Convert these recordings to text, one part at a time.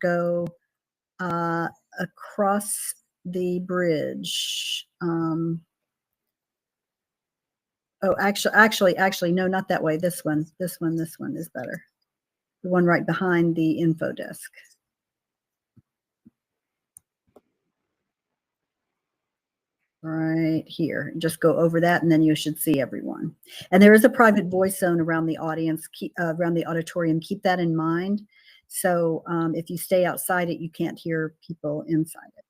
go across the bridge. Oh, actually, no, not that way. This one is better. The one right behind the info desk. Right here. Just go over that, and then you should see everyone. And there is a private voice zone around the audience, around the auditorium. Keep that in mind. So if you stay outside it, you can't hear people inside it.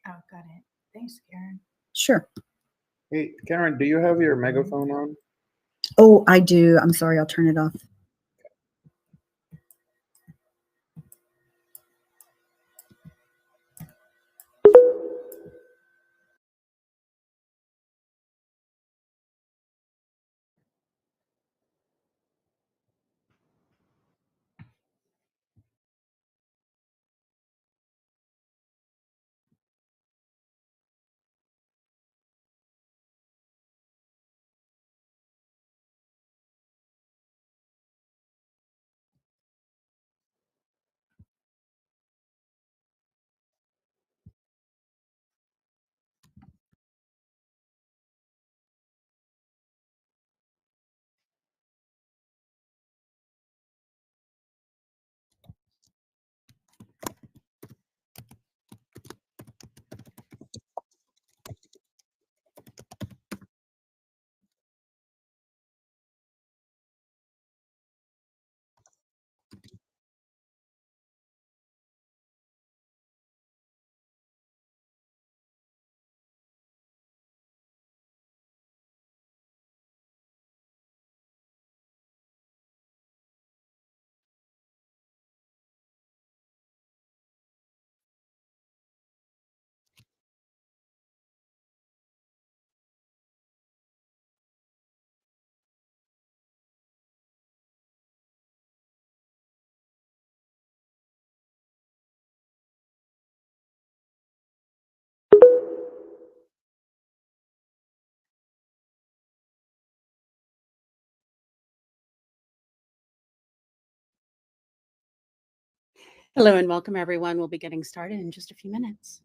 Oh, got it. Thanks, Karen. Sure. Hey, Karen, do you have your megaphone on? Oh, I do. I'm sorry. I'll turn it off. Hello and welcome, everyone. We'll be getting started in just a few minutes.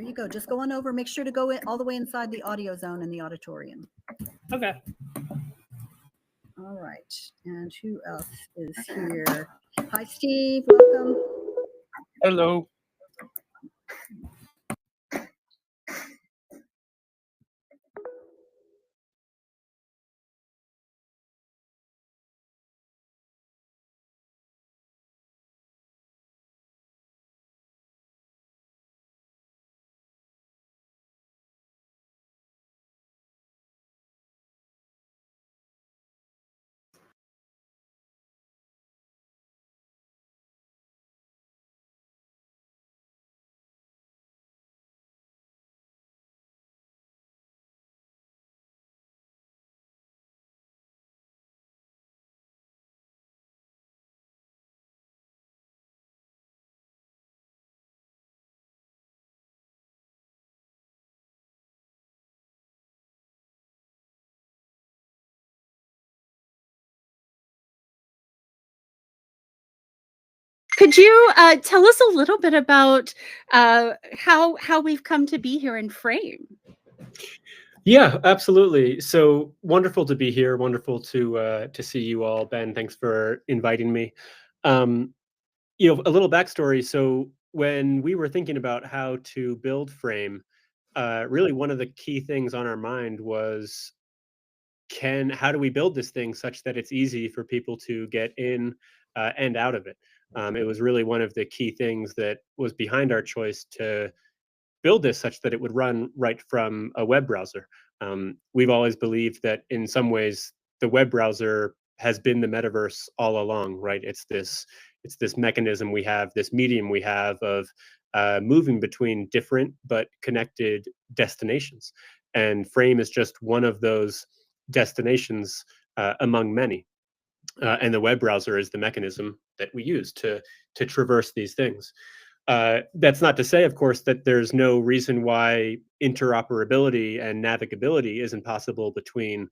There you go. Just go on over. Make sure to go in, all the way inside the audio zone in the auditorium. Okay. All right. And who else is here? Hi, Steve. Welcome. Hello. Could you tell us a little bit about how we've come to be here in Frame? Yeah, absolutely. So wonderful to be here. Wonderful to see you all. Ben, thanks for inviting me. A little backstory. So when we were thinking about how to build Frame, really one of the key things on our mind was how do we build this thing such that it's easy for people to get in and out of it? It was really one of the key things that was behind our choice to build this such that it would run right from a web browser. We've always believed that in some ways the web browser has been the metaverse all along, right? It's this mechanism we have, this medium we have of moving between different but connected destinations. And Frame is just one of those destinations among many. And the web browser is the mechanism that we use to traverse these things. That's not to say, of course, that there's no reason why interoperability and navigability isn't possible between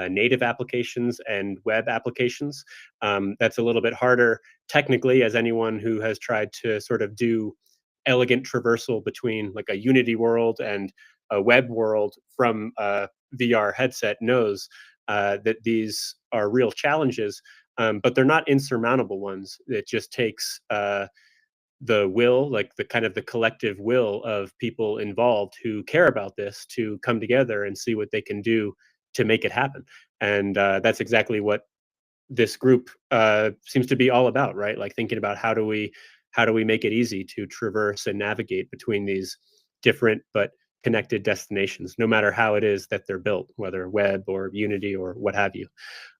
native applications and web applications. That's a little bit harder technically, as anyone who has tried to sort of do elegant traversal between like a Unity world and a web world from a VR headset knows that these are real challenges, but they're not insurmountable ones. It just takes the will, like the kind of the collective will of people involved who care about this to come together and see what they can do to make it happen. And that's exactly what this group seems to be all about, right? Like thinking about how do we make it easy to traverse and navigate between these different but connected destinations, no matter how it is that they're built, whether web or Unity or what have you.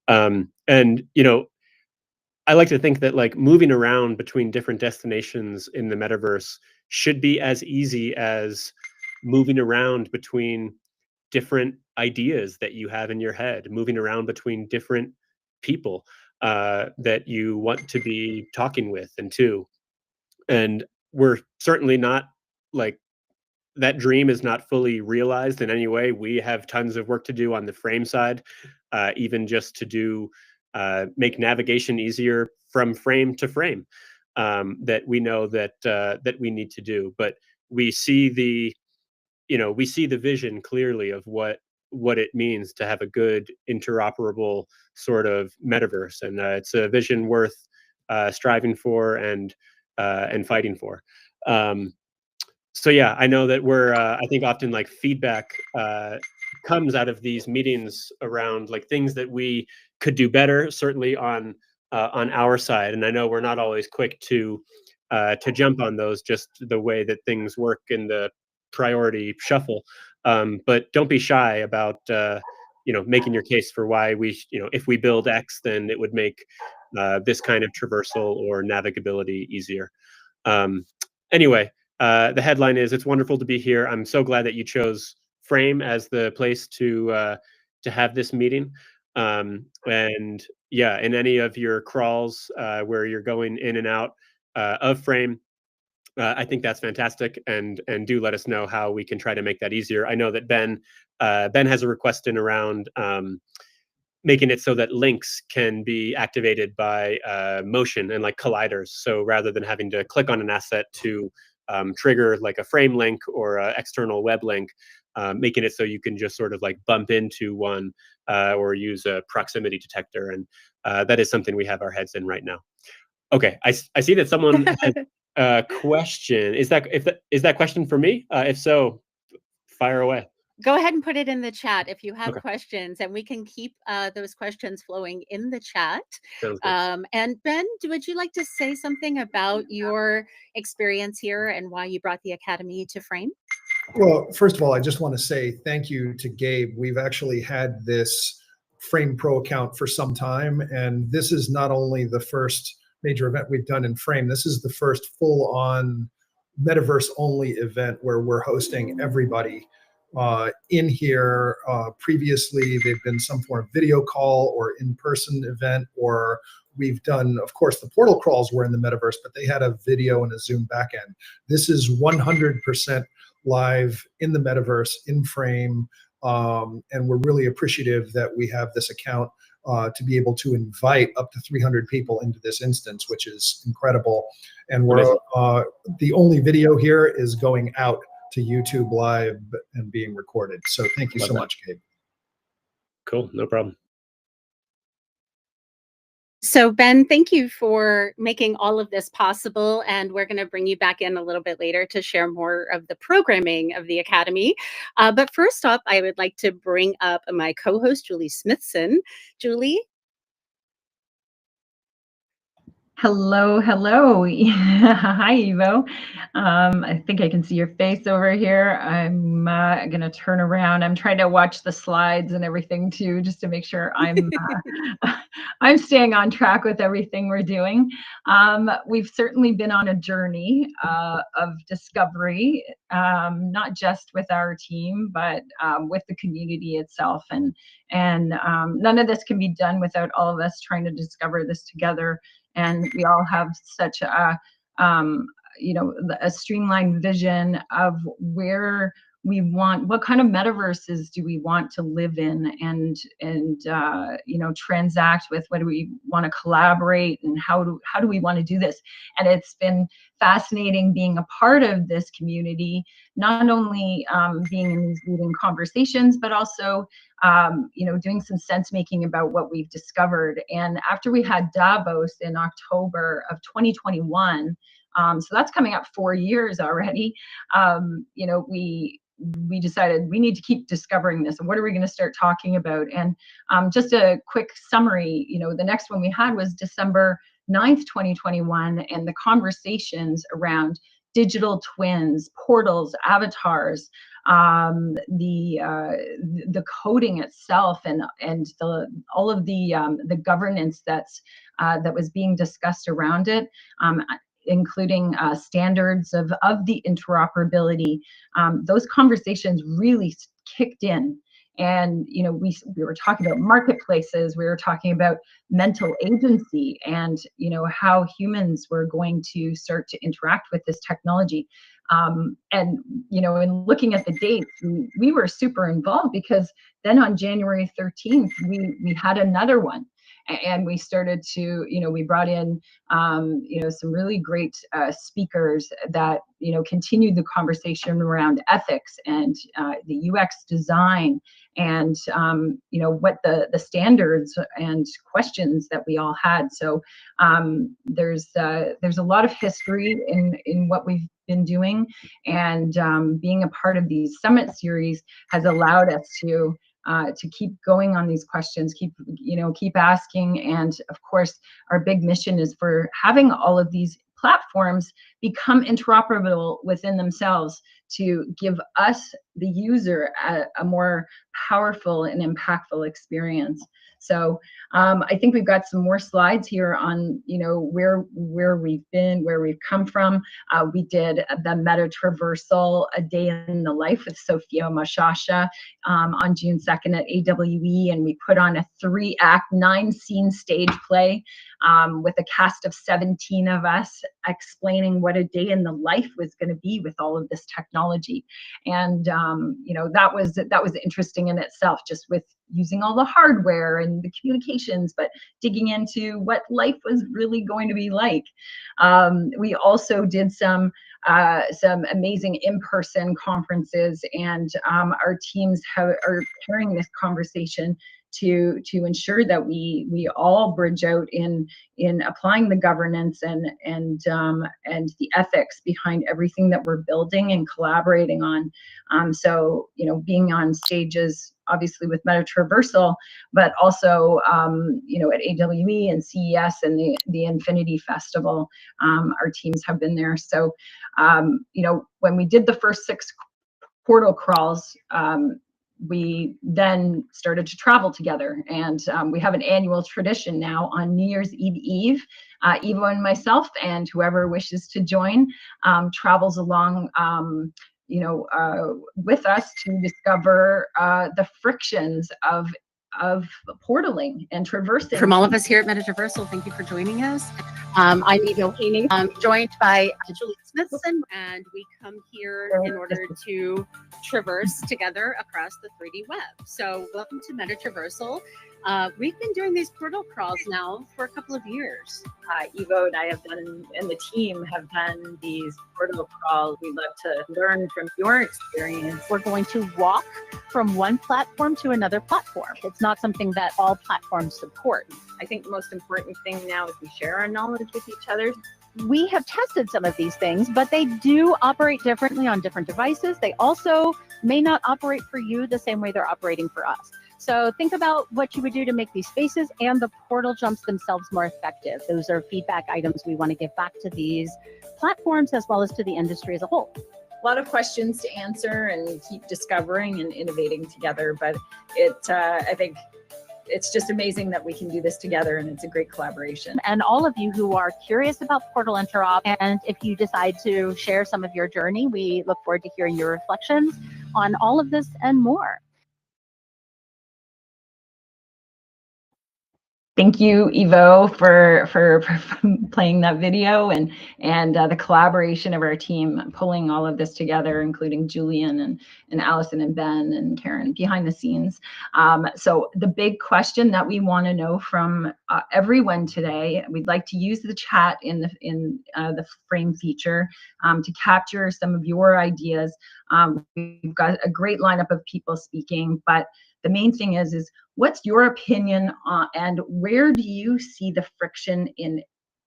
And I like to think that like moving around between different destinations in the metaverse should be as easy as moving around between different ideas that you have in your head, moving around between different people that you want to be talking with and to. And we're certainly not like that dream is not fully realized in any way. We have tons of work to do on the Frame side, even just to do make navigation easier from frame to frame. That we know that we need to do, but we see the vision clearly of what it means to have a good interoperable sort of metaverse, and it's a vision worth striving for and fighting for. Um, so yeah, I know that we're I think often like feedback comes out of these meetings around like things that we could do better, certainly on our side. And I know we're not always quick to jump on those, just the way that things work in the priority shuffle. But don't be shy about making your case for why if we build X, then it would make this kind of traversal or navigability easier. Um, anyway, the headline is, "It's wonderful to be here. I'm so glad that you chose Frame as the place to have this meeting." And yeah, in any of your crawls where you're going in and out of Frame, I think that's fantastic, and do let us know how we can try to make that easier. I know that Ben has a request in around making it so that links can be activated by motion and like colliders. So rather than having to click on an asset to trigger like a frame link or an external web link, making it so you can just sort of like bump into one or use a proximity detector. And that is something we have our heads in right now. Okay, I see that someone has a question. Is that question for me? If so, fire away. Go ahead and put it in the chat if you have Okay. questions, and we can keep those questions flowing in the chat. Sounds good. And Ben, would you like to say something about your experience here and why you brought the Academy to Frame? Well, first of all, I just want to say thank you to Gabe. We've actually had this Frame Pro account for some time, and this is not only the first major event we've done in Frame, this is the first full-on metaverse-only event where we're hosting everybody in here. Previously, they've been some form of video call or in-person event, or we've done, of course, the portal crawls were in the metaverse, but they had a video and a Zoom backend. This is 100% live in the metaverse, in Frame, and we're really appreciative that we have this account to be able to invite up to 300 people into this instance, which is incredible. And we're the only video here is going out to YouTube Live and being recorded. So thank you so much, Gabe. Cool, no problem. So Ben, thank you for making all of this possible, and we're going to bring you back in a little bit later to share more of the programming of the Academy. But first off, I would like to bring up my co-host, Julie Smithson. Julie? Hello, hello. Hi, Evo. I think I can see your face over here. I'm going to turn around. I'm trying to watch the slides and everything too, just to make sure I'm I'm staying on track with everything we're doing. We've certainly been on a journey of discovery, not just with our team, but with the community itself. And none of this can be done without all of us trying to discover this together. And we all have such a, a streamlined vision of where we want, what kind of metaverses do we want to live in, and transact with. What do we want to collaborate, and how do we want to do this? And it's been fascinating being a part of this community, not only being in these leading conversations, but also doing some sense making about what we've discovered. And after we had Davos in October of 2021, so that's coming up 4 years already, we decided we need to keep discovering this. And what are we going to start talking about? And just a quick summary, the next one we had was December 9th, 2021, and the conversations around digital twins, portals, avatars, the coding itself, and all of the governance that was being discussed around it, including standards of the interoperability. Those conversations really kicked in. And we were talking about marketplaces, we were talking about mental agency, and how humans were going to start to interact with this technology. And in looking at the dates, we were super involved, because then on January 13th, we had another one. And we started to, we brought in, some really great speakers that, continued the conversation around ethics and the UX design, and, what the standards and questions that we all had. So there's a lot of history in what we've been doing, and being a part of these summit series has allowed us to keep going on these questions, keep asking. And of course, our big mission is for having all of these platforms become interoperable within themselves, to give us, the user, a more powerful and impactful experience. So I think we've got some more slides here on, where we've been, where we've come from. We did the MetaTr versal, A Day in the Life with Sophia Mashasha on June 2nd at AWE, and we put on a 3-act, 9-scene stage play with a cast of 17 of us, explaining what a day in the life was going to be with all of this technology. And that was interesting in itself, just with using all the hardware and the communications, but digging into what life was really going to be like. We also did some some amazing in-person conferences, and our teams are carrying this conversation to ensure that we all bridge out in applying the governance and the ethics behind everything that we're building and collaborating on. So, you know, being on stages obviously with MetaTr versal, but also you know, at AWE and CES and the Infinity Festival, our teams have been there. So you know, when we did the first 6 portal crawls, we then started to travel together, and we have an annual tradition now on New Year's Eve. Evo and myself and whoever wishes to join travels along, you know, with us to discover the frictions of portaling and traversing. From all of us here at MetaTr versal, thank you for joining us. I'm Evo Haney. I'm joined by Julie Smithson, and we come here in order to traverse together across the 3D web. So welcome to MetaTr versal. We've been doing these portal crawls now for a couple of years. Evo and I have done, and the team have done these portal crawls. We love to learn from your experience. We're going to walk from one platform to another platform. It's not something that all platforms support. I think the most important thing now is we share our knowledge with each other. We have tested some of these things, but they do operate differently on different devices. They also may not operate for you the same way they're operating for us. So think about what you would do to make these spaces and the portal jumps themselves more effective. Those are feedback items we want to give back to these platforms as well as to the industry as a whole. A lot of questions to answer and keep discovering and innovating together, but I think it's just amazing that we can do this together, and it's a great collaboration. And all of you who are curious about Portal Interop, and if you decide to share some of your journey, we look forward to hearing your reflections on all of this and more. Thank you, Evo, for playing that video and the collaboration of our team pulling all of this together, including Julian and Allison and Ben and Karen behind the scenes. So the big question that we want to know from everyone today, we'd like to use the chat in the frame feature to capture some of your ideas. We've got a great lineup of people speaking, but the main thing is what's your opinion and where do you see the friction in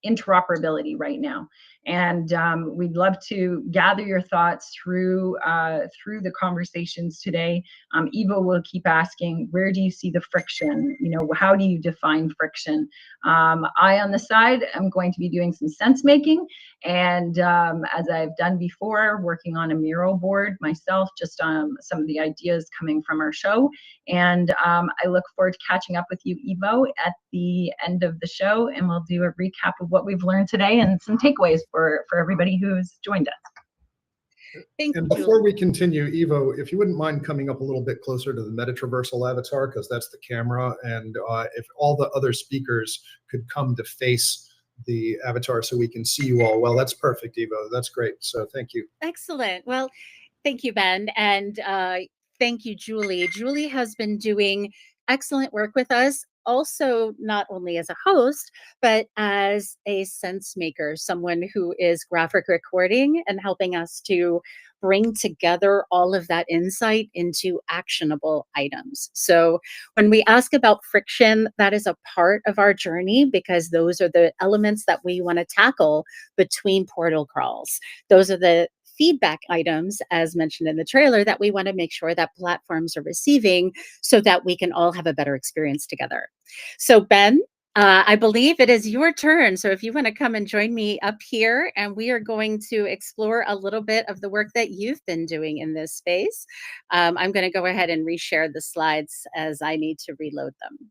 interoperability right now? And we'd love to gather your thoughts through the conversations today. Evo will keep asking, where do you see the friction? You know, how do you define friction? I, on the side, am going to be doing some sense making, and as I've done before, working on a mural board myself, just on some of the ideas coming from our show. And I look forward to catching up with you, Evo, at the end of the show, and we'll do a recap of what we've learned today and some takeaways for everybody who's joined us. Thank And you. before we continue, Evo, if you wouldn't mind coming up a little bit closer to the MetaTr versal avatar, because that's the camera, and if all the other speakers could come to face the avatar so we can see you all. Well, that's perfect, Evo. That's great. So thank you. Excellent. Well, thank you, Ben. And thank you, Julie. Julie has been doing excellent work with us, also not only as a host, but as a sense maker, someone who is graphic recording and helping us to bring together all of that insight into actionable items. So when we ask about friction, that is a part of our journey because those are the elements that we want to tackle between portal crawls. Those are the feedback items, as mentioned in the trailer, that we want to make sure that platforms are receiving so that we can all have a better experience together. So Ben, I believe it is your turn. So if you want to come and join me up here, and we are going to explore a little bit of the work that you've been doing in this space. I'm going to go ahead and reshare the slides as I need to reload them.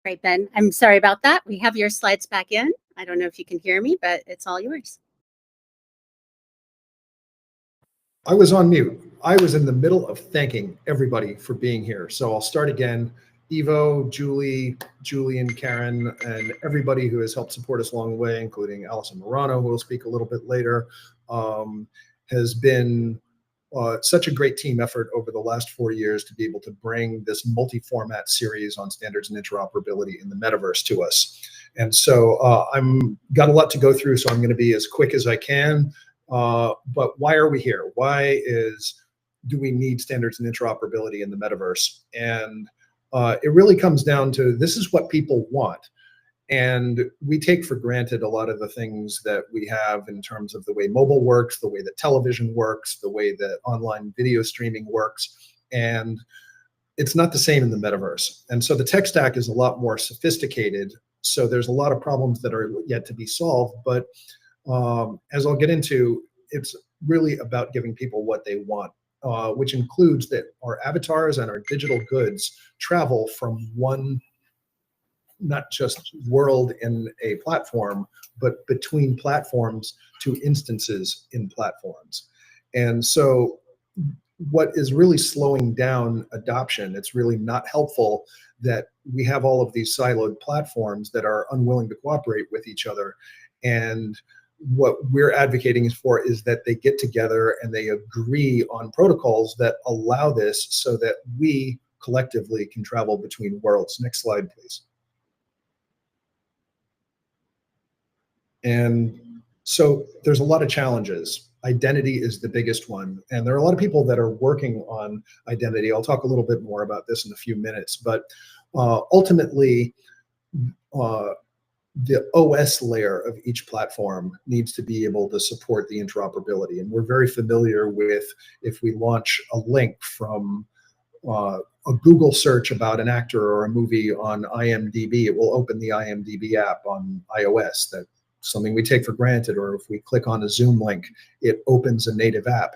Right, Ben. I'm sorry about that. We have your slides back in. I don't know if you can hear me, but it's all yours. I was on mute. I was in the middle of thanking everybody for being here. So I'll start again. Evo, Julie, Julian, Karen, and everybody who has helped support us along the way, including Allison Morano, who will speak a little bit later, has been such a great team effort over the last 4 years to be able to bring this multi-format series on standards and interoperability in the metaverse to us. And so I'm got a lot to go through, so I'm going to be as quick as I can. But why are we here? Why do we need standards and interoperability in the metaverse? And it really comes down to, this is what people want. And we take for granted a lot of the things that we have in terms of the way mobile works, the way that television works, the way that online video streaming works. And it's not the same in the metaverse. And so the tech stack is a lot more sophisticated. So there's a lot of problems that are yet to be solved. But as I'll get into, it's really about giving people what they want, which includes that our avatars and our digital goods travel from one, not just world in a platform, but between platforms to instances in platforms. And so what is really slowing down adoption, it's really not helpful that we have all of these siloed platforms that are unwilling to cooperate with each other. And what we're advocating for is that they get together and they agree on protocols that allow this so that we collectively can travel between worlds. Next slide, please. And so there's a lot of challenges. Identity is the biggest one. And there are a lot of people that are working on identity. I'll talk a little bit more about this in a few minutes, but ultimately, the OS layer of each platform needs to be able to support the interoperability. And we're very familiar with, if we launch a link from a Google search about an actor or a movie on IMDb, it will open the IMDb app on iOS. That's something we take for granted. Or if we click on a Zoom link, it opens a native app.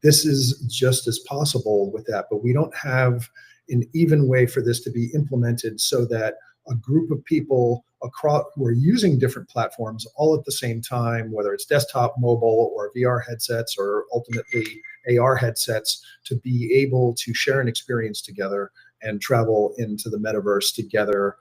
This is just as possible with that, but we don't have an even way for this to be implemented so that a group of people across who are using different platforms all at the same time, whether it's desktop, mobile, or VR headsets, or ultimately AR headsets, to be able to share an experience together and travel into the metaverse together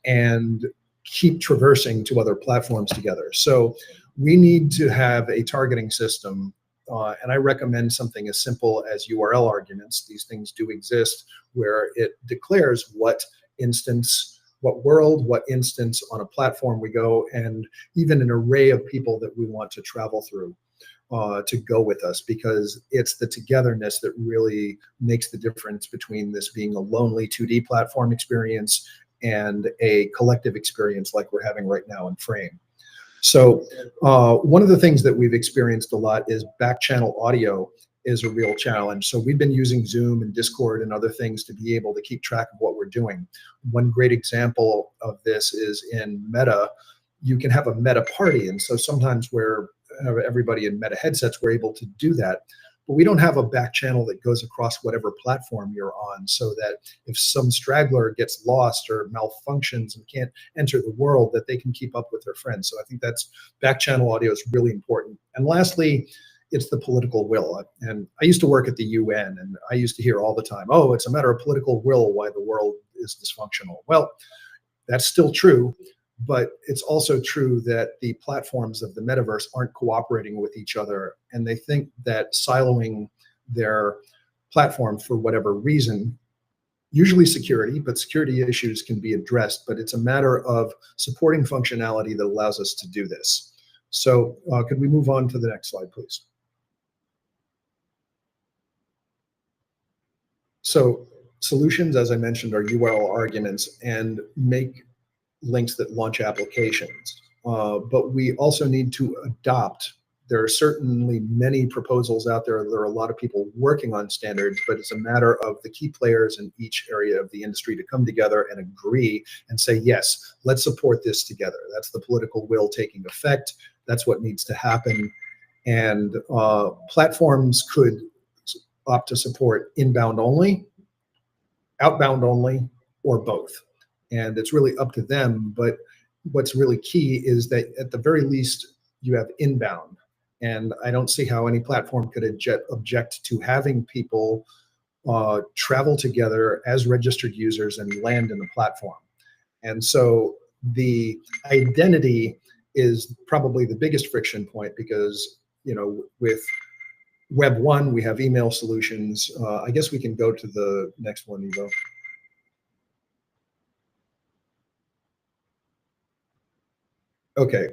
and keep traversing to other platforms together. So we need to have a targeting system. And I recommend something as simple as URL arguments. These things do exist, where it declares what instance, what world, what instance on a platform we go, and even an array of people that we want to travel through to go with us, because it's the togetherness that really makes the difference between this being a lonely 2D platform experience and a collective experience like we're having right now in Frame. So one of the things that we've experienced a lot is back channel audio is a real challenge. So we've been using Zoom and Discord and other things to be able to keep track of what we're doing. One great example of this is in Meta. You can have a Meta party. And so sometimes where everybody in Meta headsets, we're able to do that. But we don't have a back channel that goes across whatever platform you're on, so that if some straggler gets lost or malfunctions and can't enter the world, that they can keep up with their friends. So I think that's back channel audio is really important. And lastly, it's the political will. And I used to work at the UN, and I used to hear all the time, oh, it's a matter of political will why the world is dysfunctional. Well, that's still true. But it's also true that the platforms of the metaverse aren't cooperating with each other, and they think that siloing their platform for whatever reason, usually security, but security issues can be addressed, but it's a matter of supporting functionality that allows us to do this. So could we move on to the next slide, please? So solutions, as I mentioned, are URL arguments and make links that launch applications. But we also need to adopt. There are certainly many proposals out there. There are a lot of people working on standards, but it's a matter of the key players in each area of the industry to come together and agree and say, yes, let's support this together. That's the political will taking effect. That's what needs to happen. And platforms could opt to support inbound only, outbound only, or both. and it's really up to them. But what's really key is that at the very least, you have inbound. And I don't see how any platform could object to having people travel together as registered users and land in the platform. And so the identity is probably the biggest friction point, because, you know, with Web 1, we have email solutions. I guess we can go to the next one, Evo. Okay.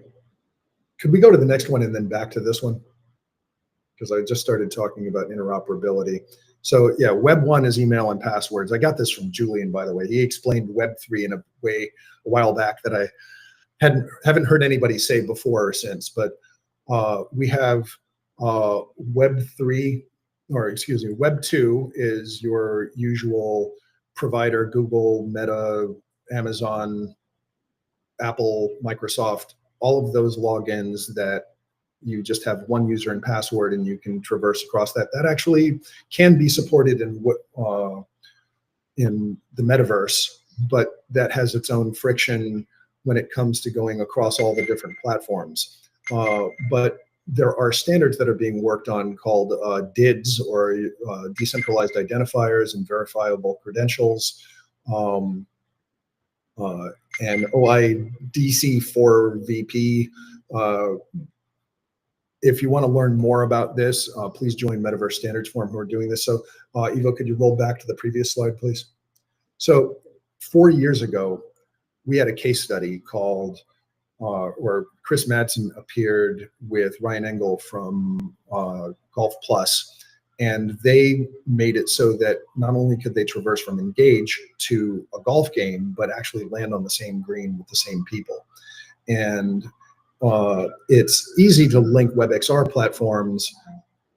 Could we go to the next one and then back to this one? Because I just started talking about interoperability. So yeah, Web 1 is email and passwords. I got this from Julian, by the way. He explained Web 3 in a way a while back that I haven't heard anybody say before or since. But we have Web 3, or excuse me, Web 2 is your usual provider: Google, Meta, Amazon, Apple, Microsoft, all of those logins that you just have one user and password and you can traverse across that. That actually can be supported in the metaverse, but that has its own friction when it comes to going across all the different platforms. But there are standards that are being worked on called DIDs, or decentralized identifiers and verifiable credentials. And OIDC4VP. If you want to learn more about this, please join Metaverse Standards Forum, who are doing this. So Ivo, could you roll back to the previous slide, please? So 4 years ago, we had a case study called, where Chris Madsen appeared with Ryan Engel from Golf Plus, and they made it so that not only could they traverse from Engage to a golf game, but actually land on the same green with the same people. And it's easy to link WebXR platforms,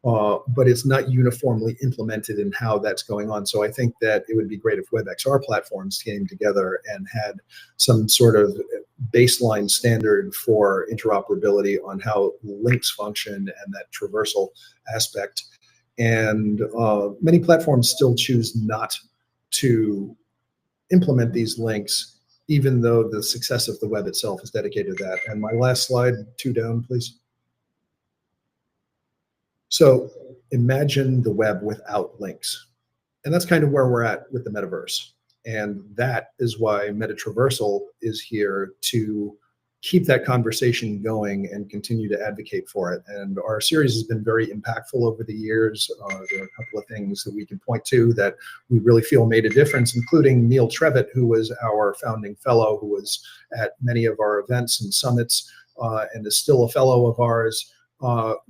but it's not uniformly implemented in how that's going on. So I think that it would be great if WebXR platforms came together and had some sort of baseline standard for interoperability on how links function and that traversal aspect. And many platforms still choose not to implement these links, even though the success of the web itself is dedicated to that. And my last slide, 2 down, please. So imagine the web without links. And that's kind of where we're at with the metaverse. And that is why MetaTr versal is here to keep that conversation going and continue to advocate for it. And our series has been very impactful over the years. There are a couple of things that we can point to that we really feel made a difference, including Neil Trevitt, who was our founding fellow, who was at many of our events and summits, and is still a fellow of ours.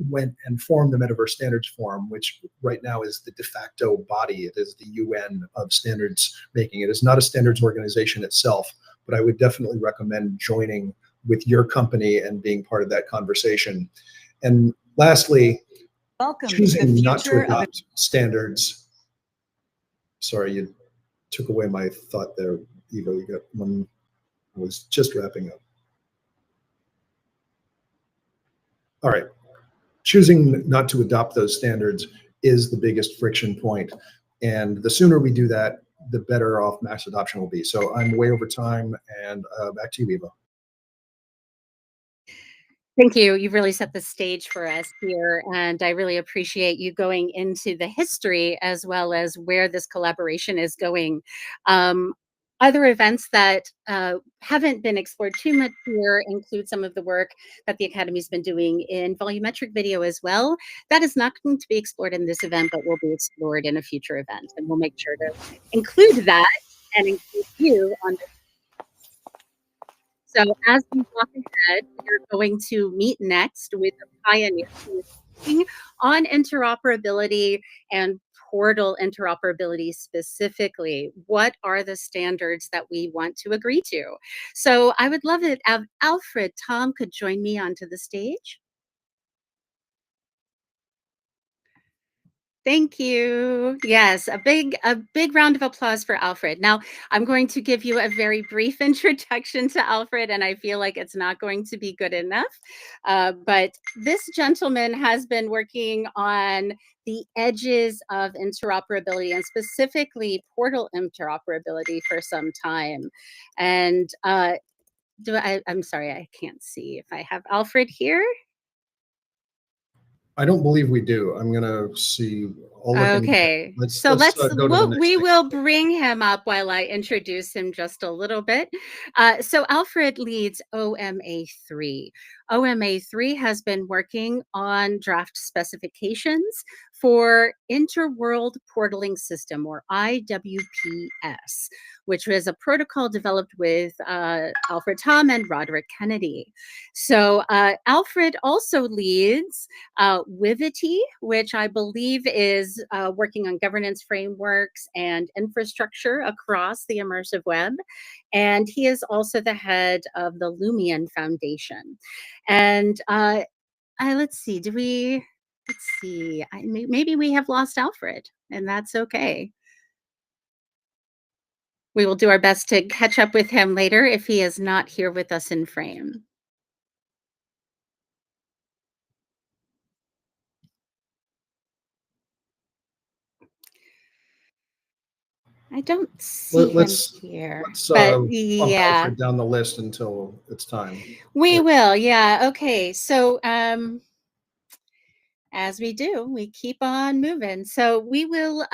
Went and formed the Metaverse Standards Forum, which right now is the de facto body. It is the UN of standards making. It is not a standards organization itself, but I would definitely recommend joining with your company and being part of that conversation. And lastly, Welcome choosing not to future of adopt standards. Sorry, you took away my thought there, Evo. You got one. I was just wrapping up. All right. Choosing not to adopt those standards is the biggest friction point. And the sooner we do that, the better off mass adoption will be. So I'm way over time, and back to you, Evo. Thank you. You've really set the stage for us here, and I really appreciate you going into the history as well as where this collaboration is going. Other events that haven't been explored too much here include some of the work that the Academy's been doing in volumetric video as well. That is not going to be explored in this event, but will be explored in a future event, and we'll make sure to include that and include you on this. So as we walk ahead, we're going to meet next with a pioneer who is working on interoperability and portal interoperability specifically. What are the standards that we want to agree to? So I would love it if Alfred Tom could join me onto the stage. Thank you. Yes, a big round of applause for Alfred. Now, I'm going to give you a very brief introduction to Alfred, and I feel like it's not going to be good enough. But this gentleman has been working on the edges of interoperability and specifically portal interoperability for some time. And I'm sorry, I can't see if I have Alfred here. I don't believe we do. I'm gonna see. I'll look into that. Okay, Let's so go to the next we thing. will bring him up while I introduce him just a little bit. So Alfred leads OMA3. OMA3 has been working on draft specifications for Interworld Portaling System, or IWPS, which was a protocol developed with Alfred Tom and Roderick Kennedy. So Alfred also leads Wivity, which I believe is working on governance frameworks and infrastructure across the immersive web. And he is also the head of the Lumion Foundation. And let's see, let's see, maybe we have lost Alfred, and that's okay. We will do our best to catch up with him later if he is not here with us in frame. I don't see him here, but bump yeah, Alfred down the list until it's time. we will. Yeah. Okay. So, as we do, we keep on moving. So we will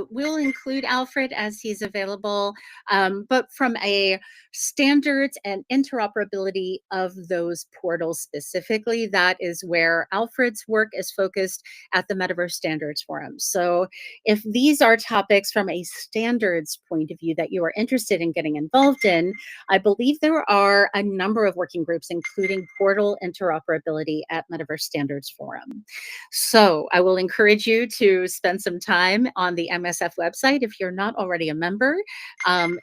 we'll include Alfred as he's available, but from a standards and interoperability of those portals specifically, that is where Alfred's work is focused at the Metaverse Standards Forum. So if these are topics from a standards point of view that you are interested in getting involved in, I believe there are a number of working groups, including portal interoperability at Metaverse Standards Forum. So I will encourage you to spend some time on the MSF website. If you're not already a member,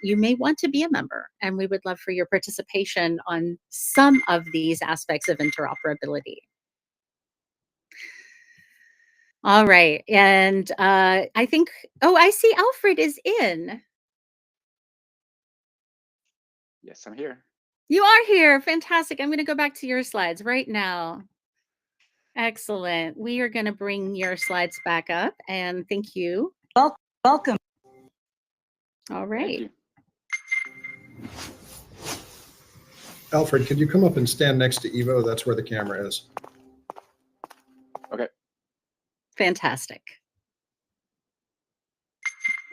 you may want to be a member, and we would love for your participation on some of these aspects of interoperability. All right, and I think, oh, I see Alfred is in. Yes, I'm here. You are here, fantastic. I'm gonna go back to your slides right now. Excellent. We are going to bring your slides back up, and thank you. Welcome. All right. Thank you. Alfred, could you come up and stand next to Evo? That's where the camera is. Okay. Fantastic.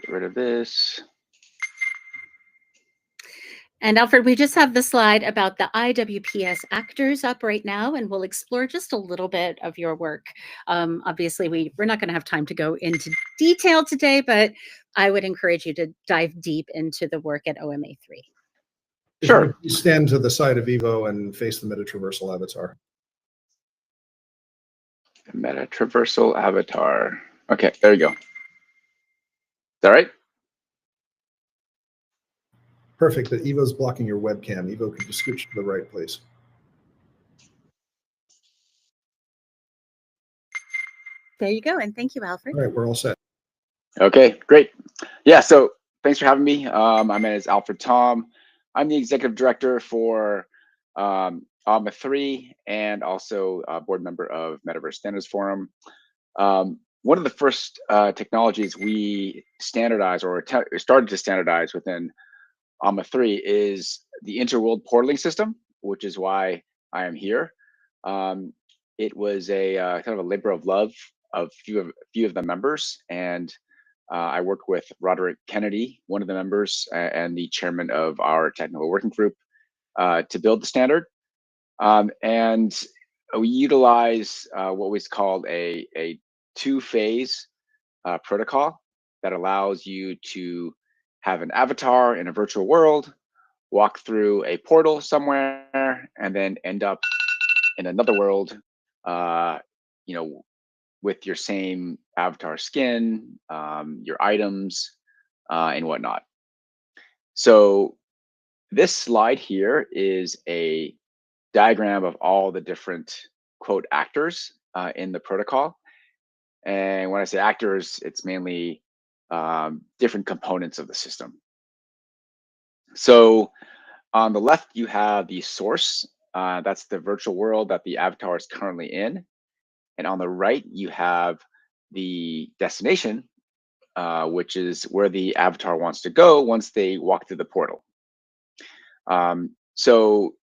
Get rid of this. And Alfred, we just have the slide about the IWPS actors up right now, and we'll explore just a little bit of your work. Obviously, we're not going to have time to go into detail today, but I would encourage you to dive deep into the work at OMA3. Sure. You stand to the side of Evo and face the MetaTr versal avatar. MetaTr versal avatar. Okay, there you go. Is that right? Perfect. The Evo's blocking your webcam. Evo, could you scooch to the right, please? There you go, and thank you, Alfred. All right, we're all set. Okay, great. Yeah, so thanks for having me. My name is Alfred Tom. I'm the executive director for AMA3 and also a board member of Metaverse Standards Forum. One of the first technologies we standardized or started to standardize within AMA3 is the Interworld Portaling System, which is why I am here. It was a kind of a labor of love of few of the members, and I worked with Roderick Kennedy, one of the members, and the chairman of our technical working group to build the standard. And we utilize what was called a two-phase protocol that allows you to have an avatar in a virtual world, walk through a portal somewhere, and then end up in another world, you know, with your same avatar skin, your items, and whatnot. So this slide here is a diagram of all the different quote actors in the protocol. And when I say actors, it's mainly different components of the system. So on the left, you have the source. That's the virtual world that the avatar is currently in. And on the right, you have the destination, which is where the avatar wants to go once they walk through the portal. So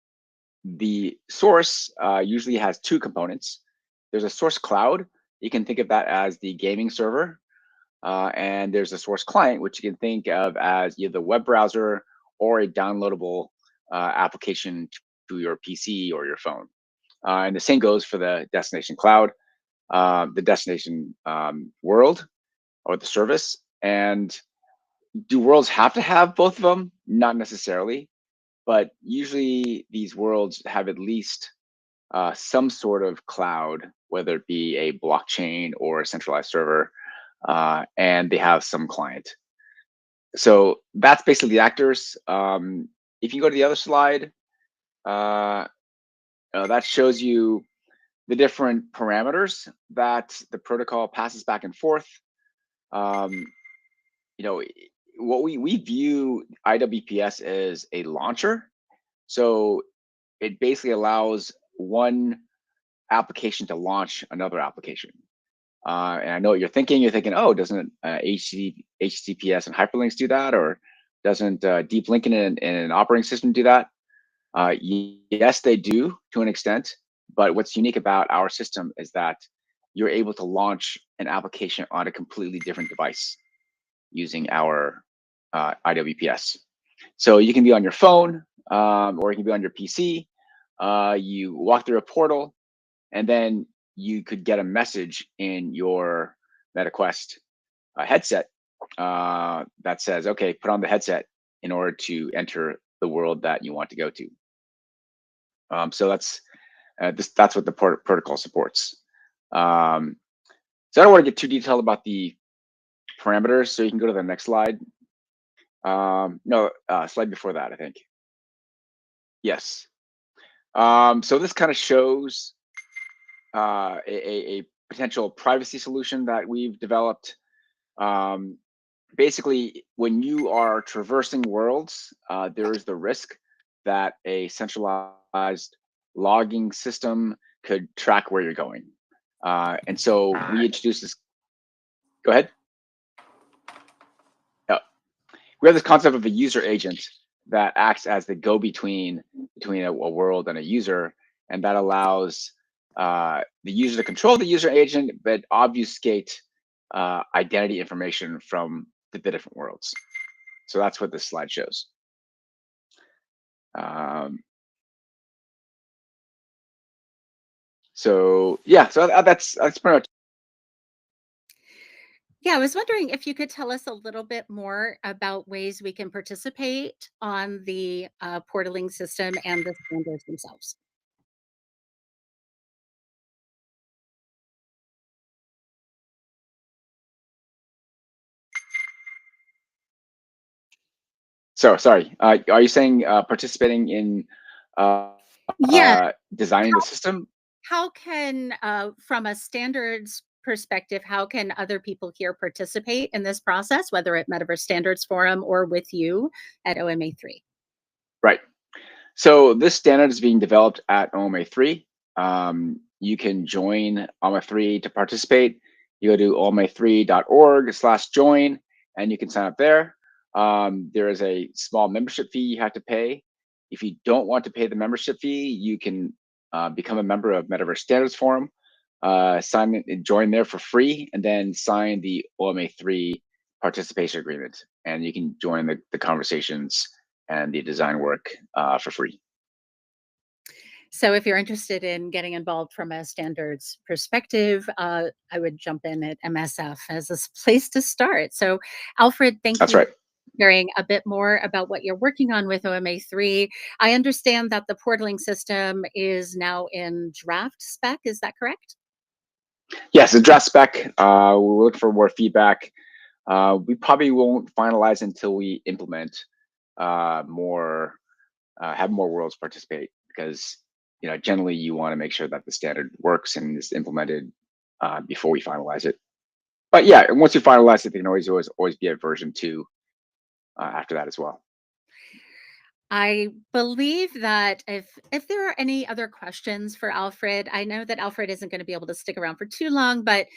the source usually has two components. There's a source cloud. You can think of that as the gaming server. And there's a source client, which you can think of as either the web browser or a downloadable application to your PC or your phone. And the same goes for the destination cloud, the destination world or the service. And do worlds have to have both of them? Not necessarily, but usually these worlds have at least some sort of cloud, whether it be a blockchain or a centralized server, and they have some client. So that's basically the actors. If you go to the other slide, that shows you the different parameters that the protocol passes back and forth. You know, what we view IWPS as a launcher. So it basically allows one application to launch another application. And I know what you're thinking. You're thinking, oh, doesn't HTTPS and hyperlinks do that? Or doesn't deep linking in an operating system do that? Yes, they do to an extent. But what's unique about our system is that you're able to launch an application on a completely different device using our IWPS. So you can be on your phone or you can be on your PC. You walk through a portal, and then you could get a message in your MetaQuest headset that says, okay, put on the headset in order to enter the world that you want to go to. So that's what the protocol supports. So I don't want to get too detailed about the parameters, so you can go to the next slide. No, slide before that, I think. Yes. So this kind of shows a potential privacy solution that we've developed. Basically, when you are traversing worlds, there is the risk that a centralized logging system could track where you're going. And so we introduced this. Go ahead. Yeah. We have this concept of a user agent that acts as the go-between between a world and a user, and that allows the user to control the user agent, but obfuscate identity information from the different worlds. So that's what this slide shows. So yeah, so that's pretty much. Yeah, I was wondering if you could tell us a little bit more about ways we can participate on the portaling system and the standards themselves. So sorry, are you saying participating in Yeah, designing the system? how can, from a standards perspective, how can other people here participate in this process, whether at Metaverse Standards Forum or with you at OMA3? Right. So this standard is being developed at OMA3. You can join OMA3 to participate. You go to oma3.org/join, and you can sign up there. There is a small membership fee you have to pay. If you don't want to pay the membership fee, you can become a member of Metaverse Standards Forum, sign and join there for free, and then sign the OMA3 participation agreement, and you can join the conversations and the design work for free. So if you're interested in getting involved from a standards perspective, I would jump in at MSF as a place to start. So Alfred, thank That's you right. for sharing a bit more about what you're working on with OMA3. I understand that the portaling system is now in draft spec. Is that correct? Yes, the draft spec. We'll look for more feedback. We probably won't finalize until we implement more, have more worlds participate, because generally you want to make sure that the standard works and is implemented before we finalize it. But yeah, and once you finalize it, there can always be a version 2 after that as well. I believe that if there are any other questions for Alfred, I know that Alfred isn't going to be able to stick around for too long, but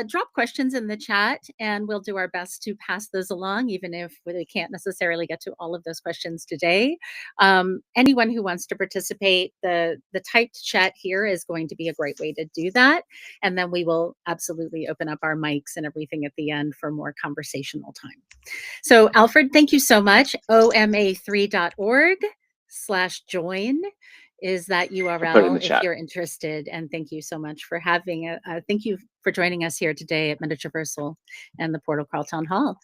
drop questions in the chat and we'll do our best to pass those along, even if we can't necessarily get to all of those questions today. Anyone who wants to participate, the typed chat here is going to be a great way to do that. And then we will absolutely open up our mics and everything at the end for more conversational time. So Alfred, thank you so much. oma3.org/join is that I'll put it in URL the if chat. you're interested. And thank you so much for having thank you for joining us here today at MetaTr versal and the Portal Crawl Town Hall.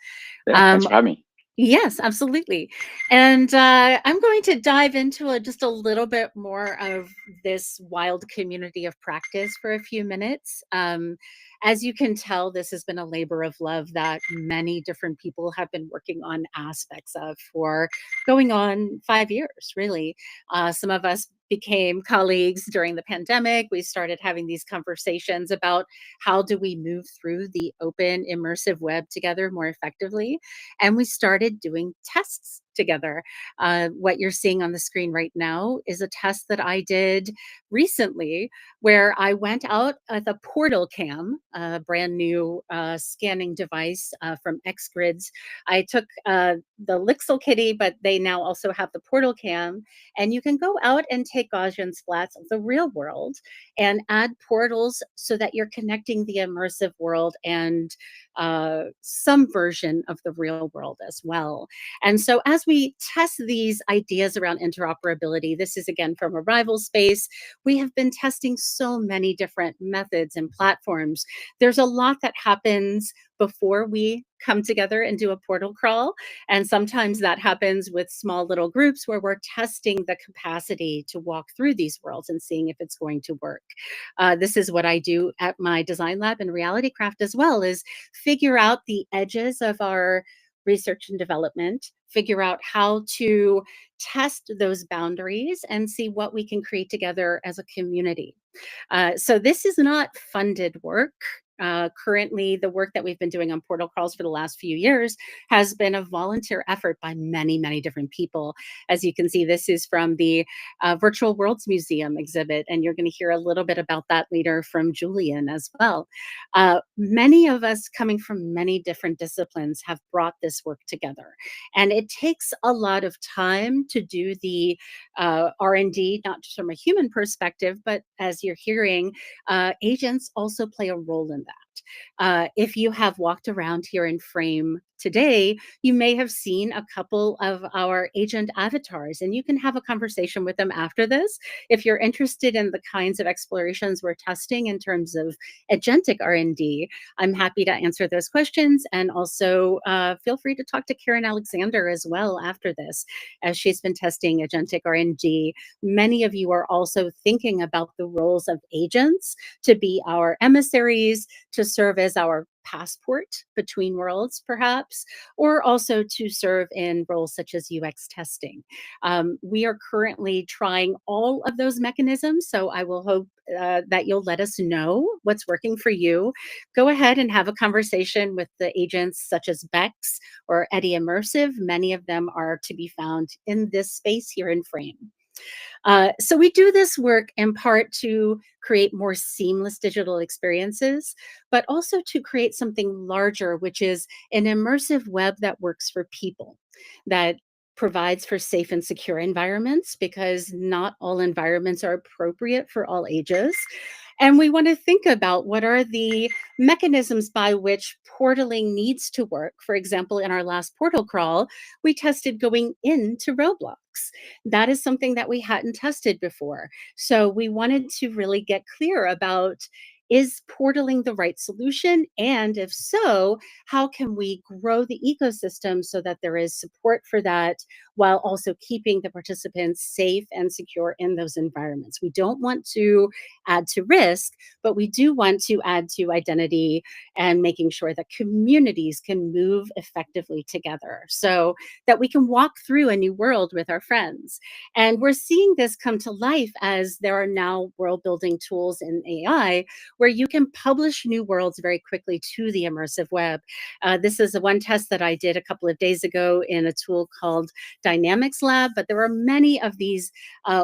Yeah, thanks for having me. Yes, absolutely. And I'm going to dive into just a little bit more of this wild community of practice for a few minutes. As you can tell, this has been a labor of love that many different people have been working on aspects of for going on 5 years, really. Some of us became colleagues during the pandemic. We started having these conversations about how do we move through the open immersive web together more effectively. And we started doing tests together. What you're seeing on the screen right now is a test that I did recently where I went out with a portal cam, a brand new scanning device from XGrids. I took the Lixel Kitty, but they now also have the portal cam, and you can go out and take Gaussian splats of the real world and add portals so that you're connecting the immersive world and some version of the real world as well. And so as we test these ideas around interoperability, this is again from Arrival Space, we have been testing so many different methods and platforms. There's a lot that happens before we come together and do a portal crawl. And sometimes that happens with small little groups where we're testing the capacity to walk through these worlds and seeing if it's going to work. This is what I do at my design lab in Reality Craft as well, is figure out the edges of our research and development, figure out how to test those boundaries and see what we can create together as a community. So this is not funded work. Currently, the work that we've been doing on portal crawls for the last few years has been a volunteer effort by many, many different people. As you can see, this is from the Virtual Worlds Museum exhibit, and you're going to hear a little bit about that later from Julian as well. Many of us coming from many different disciplines have brought this work together, and it takes a lot of time to do the R&D, not just from a human perspective, but as you're hearing, agents also play a role in that. If you have walked around here in Frame today, you may have seen a couple of our agent avatars, and you can have a conversation with them after this. If you're interested in the kinds of explorations we're testing in terms of agentic R&D, I'm happy to answer those questions. And also feel free to talk to Karen Alexander as well after this, as she's been testing agentic R&D. Many of you are also thinking about the roles of agents to be our emissaries, to serve as our passport between worlds, perhaps, or also to serve in roles such as UX testing. We are currently trying all of those mechanisms, so I will hope that you'll let us know what's working for you. Go ahead and have a conversation with the agents such as Bex or Eddy Immersive. Many of them are to be found in this space here in Frame. So we do this work in part to create more seamless digital experiences, but also to create something larger, which is an immersive web that works for people, that provides for safe and secure environments, because not all environments are appropriate for all ages. And we want to think about what are the mechanisms by which portaling needs to work. For example, in our last portal crawl, we tested going into Roblox. That is something that we hadn't tested before. So we wanted to really get clear about, is portaling the right solution? And if so, how can we grow the ecosystem so that there is support for that while also keeping the participants safe and secure in those environments? We don't want to add to risk, but we do want to add to identity and making sure that communities can move effectively together so that we can walk through a new world with our friends. And we're seeing this come to life as there are now world building tools in AI where you can publish new worlds very quickly to the immersive web. This is one test that I did a couple of days ago in a tool called Dynamics Lab, but there are many of these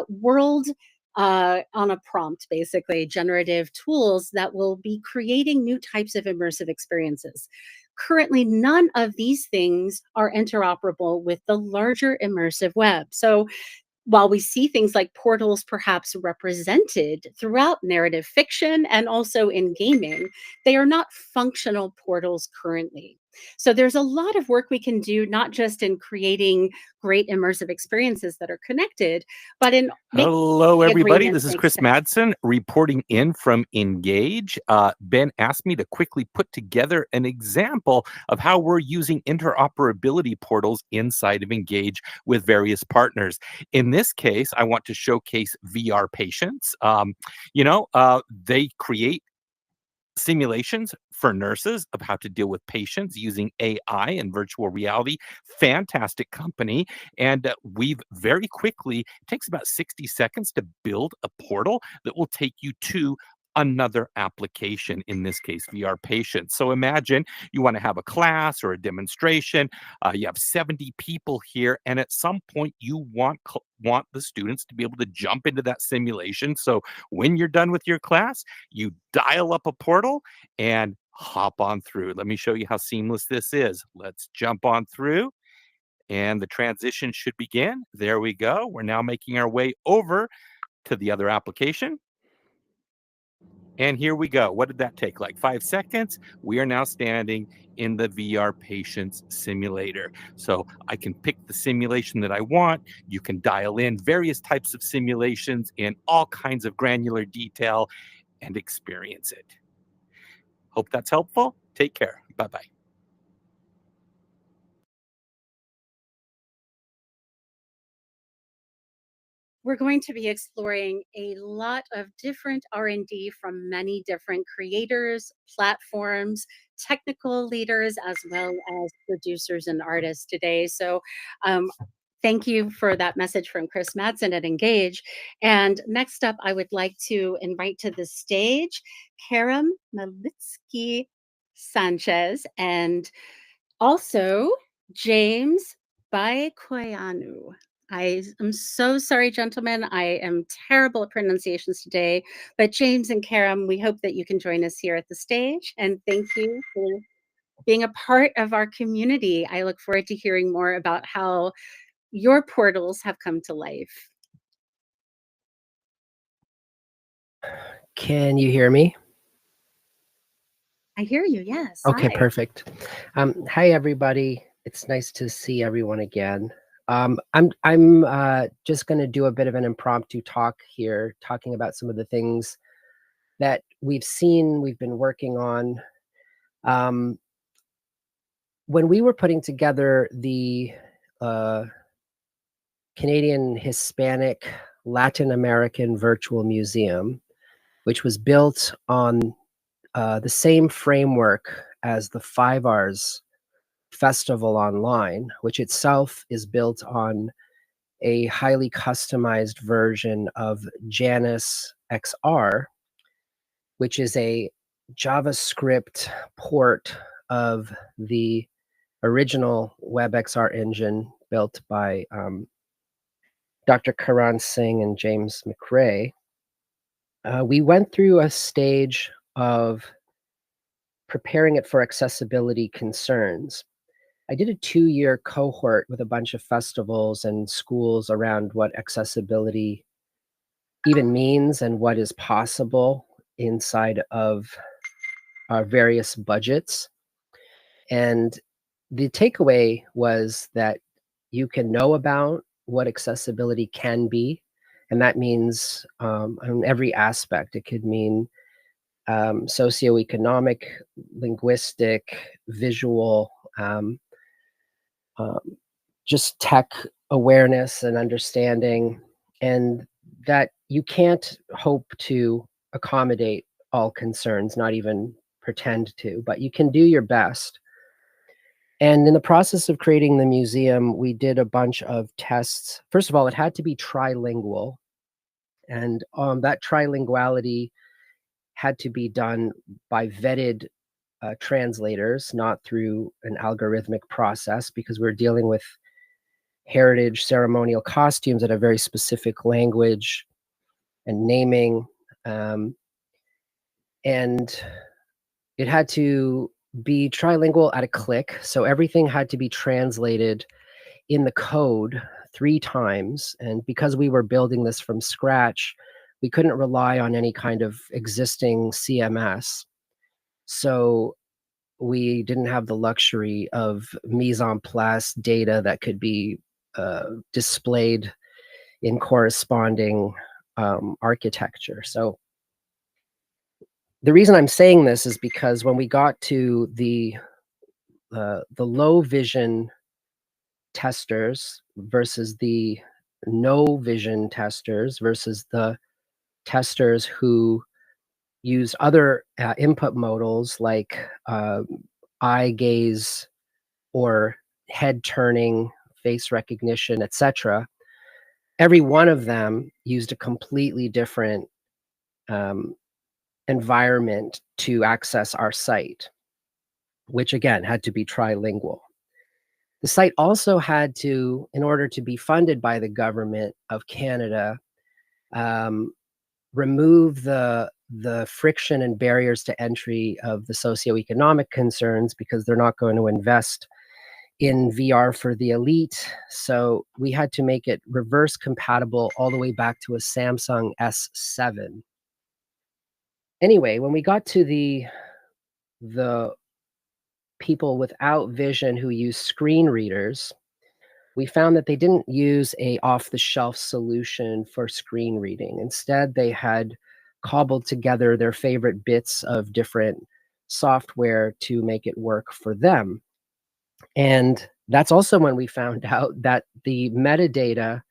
world on a prompt, basically, generative tools that will be creating new types of immersive experiences. Currently, none of these things are interoperable with the larger immersive web. So while we see things like portals perhaps represented throughout narrative fiction and also in gaming, they are not functional portals currently. So there's a lot of work we can do, not just in creating great immersive experiences that are connected, but in making Hello, everybody. agreements This is make Chris sense. Madsen reporting in from Engage. Ben asked me to quickly put together an example of how we're using interoperability portals inside of Engage with various partners. In this case, I want to showcase VR Patients. They create simulations for nurses of how to deal with patients using AI and virtual reality. Fantastic company. And we've very quickly, it takes about 60 seconds to build a portal that will take you to another application, in this case, VR Patients. So imagine you want to have a class or a demonstration. You have 70 people here, and at some point you want the students to be able to jump into that simulation. So when you're done with your class, you dial up a portal and hop on through. Let me show you how seamless this is. Let's jump on through, and the transition should begin. There we go. We're now making our way over to the other application. And here we go. What did that take? Like 5 seconds? We are now standing in the VR Patients simulator. So I can pick the simulation that I want. You can dial in various types of simulations in all kinds of granular detail and experience it. Hope that's helpful. Take care. Bye-bye. We're going to be exploring a lot of different R&D from many different creators, platforms, technical leaders, as well as producers and artists today. So thank you for that message from Chris Madsen at Engage. And next up, I would like to invite to the stage Karam Malitsky Sanchez and also James Baikoyanu. I am so sorry, gentlemen. I am terrible at pronunciations today, but James and Karam, we hope that you can join us here at the stage. And thank you for being a part of our community. I look forward to hearing more about how your portals have come to life. Can you hear me? I hear you, yes. Okay, Hi. perfect. Hi, everybody. It's nice to see everyone again. I'm just going to do a bit of an impromptu talk here, talking about some of the things that we've been working on. When we were putting together the Canadian Hispanic Latin American Virtual Museum, which was built on the same framework as the 5Rs Festival Online, which itself is built on a highly customized version of Janus XR, which is a JavaScript port of the original WebXR engine built by Dr. Karan Singh and James McRae. We went through a stage of preparing it for accessibility concerns. I did a 2-year cohort with a bunch of festivals and schools around what accessibility even means and what is possible inside of our various budgets. And the takeaway was that you can know about what accessibility can be, and that means on every aspect. It could mean socioeconomic, linguistic, visual, just tech awareness and understanding, and that you can't hope to accommodate all concerns, not even pretend to, but you can do your best. And in the process of creating the museum, we did a bunch of tests. First of all, it had to be trilingual. And that trilinguality had to be done by vetted translators, not through an algorithmic process, because we're dealing with heritage ceremonial costumes that have very specific language and naming. And it had to be trilingual at a click. So everything had to be translated in the code 3 times. And because we were building this from scratch, we couldn't rely on any kind of existing CMS. So we didn't have the luxury of mise en place data that could be displayed in corresponding architecture. So the reason I'm saying this is because when we got to the low vision testers versus the no vision testers versus the testers who use other input modals like eye gaze or head turning, face recognition, etc. Every one of them used a completely different environment to access our site, which again had to be trilingual. The site also had to, in order to be funded by the government of Canada, remove the friction and barriers to entry of the socioeconomic concerns, because they're not going to invest in VR for the elite. So we had to make it reverse compatible all the way back to a Samsung S7. Anyway, when we got to the people without vision who use screen readers, we found that they didn't use a off-the-shelf solution for screen reading. Instead, they had cobbled together their favorite bits of different software to make it work for them. And that's also when we found out that the metadata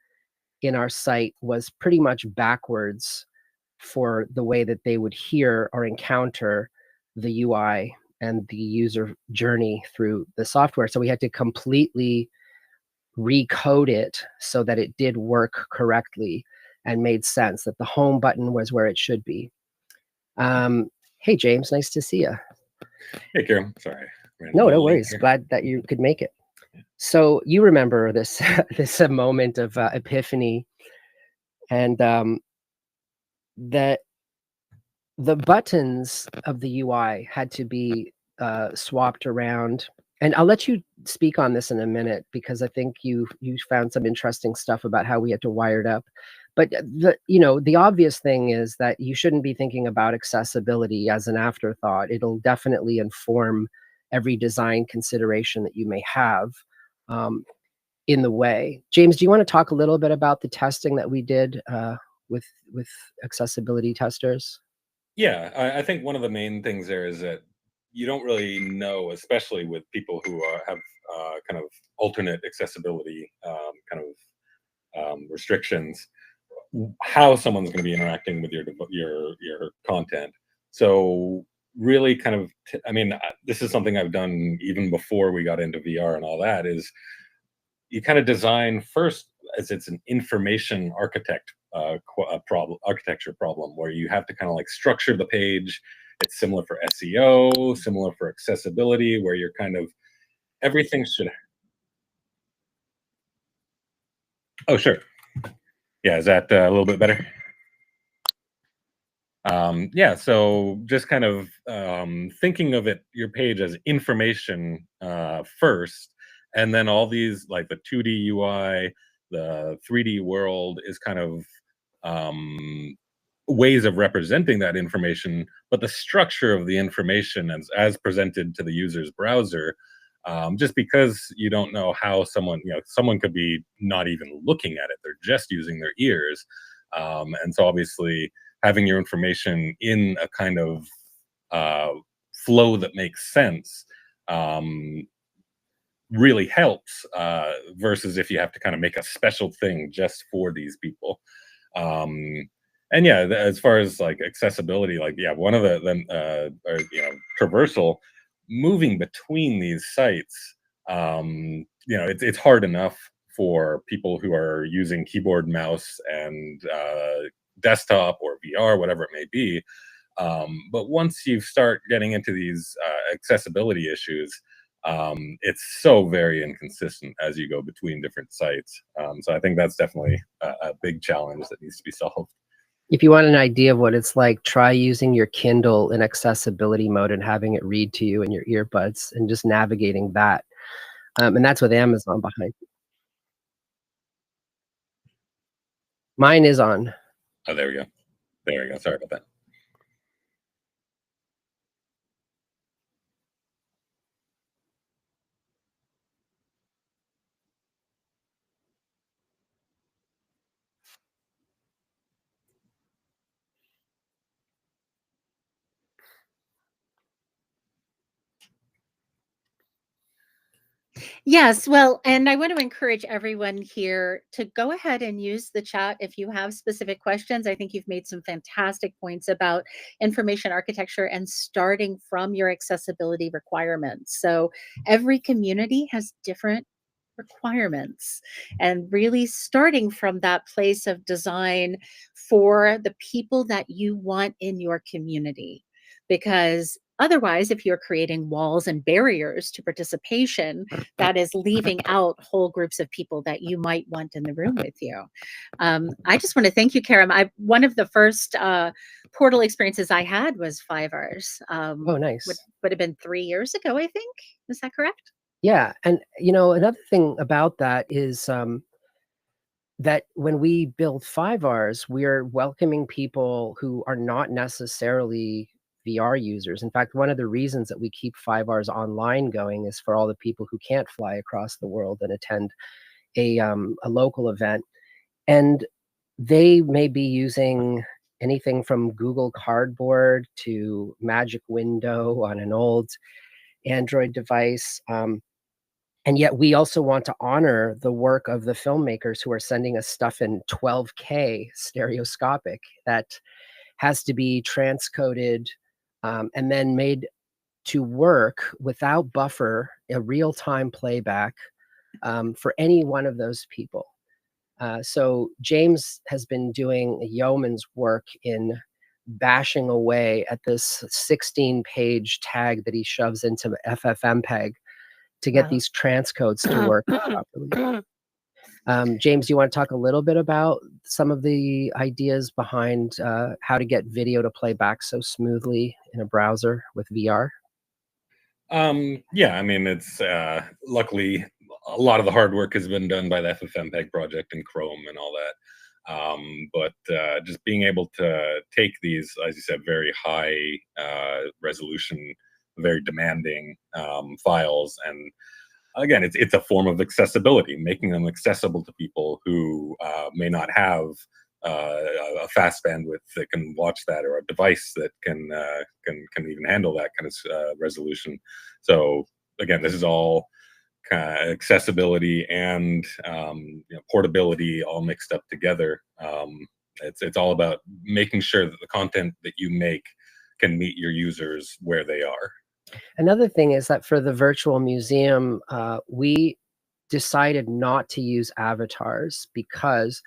in our site was pretty much backwards for the way that they would hear or encounter the UI and the user journey through the software. So we had to completely recode it so that it did work correctly and made sense, that the home button was where it should be. Hey, James, nice to see you. Hey, Karen. Sorry. No worries. Glad that you could make it. So you remember this this moment of epiphany, and that the buttons of the UI had to be swapped around. And I'll let you speak on this in a minute, because I think you found some interesting stuff about how we had to wire it up. But the obvious thing is that you shouldn't be thinking about accessibility as an afterthought. It'll definitely inform every design consideration that you may have in the way. James, do you want to talk a little bit about the testing that we did with accessibility testers? Yeah, I think one of the main things there is that you don't really know, especially with people who have kind of alternate accessibility restrictions, how someone's going to be interacting with your content. So really kind of, this is something I've done even before we got into VR and all that, is you kind of design first as it's an information architecture problem, where you have to kind of like structure the page. It's similar for SEO, similar for accessibility, where you're kind of, everything should. Oh, sure. Yeah, is that a little bit better? Yeah, so just kind of thinking of your page as information first, and then all these, like the 2D UI, the 3D world is kind of ways of representing that information, but the structure of the information as presented to the user's browser, just because you don't know how someone could be not even looking at it, they're just using their ears. And so obviously having your information in a kind of flow that makes sense really helps, versus if you have to kind of make a special thing just for these people. And yeah, as far as like accessibility, like, yeah, one of traversal, moving between these sites, it's hard enough for people who are using keyboard, mouse, and desktop or VR, whatever it may be. But once you start getting into these accessibility issues, it's so very inconsistent as you go between different sites. So I think that's definitely a big challenge that needs to be solved. If you want an idea of what it's like, try using your Kindle in accessibility mode and having it read to you in your earbuds and just navigating that. And that's with Amazon behind. Mine is on. Oh, there we go. There we go. Sorry about that. Yes, well, and I want to encourage everyone here to go ahead and use the chat if you have specific questions. I think you've made some fantastic points about information architecture and starting from your accessibility requirements. So every community has different requirements, and really starting from that place of design for the people that you want in your community. Because otherwise, if you're creating walls and barriers to participation, that is leaving out whole groups of people that you might want in the room with you. I just want to thank you, Karam. One of the first portal experiences I had was 5 hours. Oh, nice. Would have been 3 years ago, I think. Is that correct? Yeah, and another thing about that is that when we build 5Rs, we're welcoming people who are not necessarily VR users. In fact, one of the reasons that we keep 5Rs online going is for all the people who can't fly across the world and attend a local event. And they may be using anything from Google Cardboard to Magic Window on an old Android device. And yet we also want to honor the work of the filmmakers who are sending us stuff in 12K stereoscopic that has to be transcoded and then made to work without buffer, a real-time playback for any one of those people. So James has been doing a yeoman's work in bashing away at this 16-page tag that he shoves into FFmpeg to get these transcodes to work properly. James, do you want to talk a little bit about some of the ideas behind how to get video to play back so smoothly in a browser with VR? Yeah, I mean, it's luckily a lot of the hard work has been done by the FFmpeg project and Chrome and all that. But just being able to take these, as you said, very high resolution, very demanding files, and again, it's a form of accessibility, making them accessible to people who may not have a fast bandwidth that can watch that, or a device that can even handle that kind of resolution. So again, this is all kind of accessibility and portability all mixed up together. It's all about making sure that the content that you make can meet your users where they are. Another thing is that for the virtual museum, we decided not to use avatars because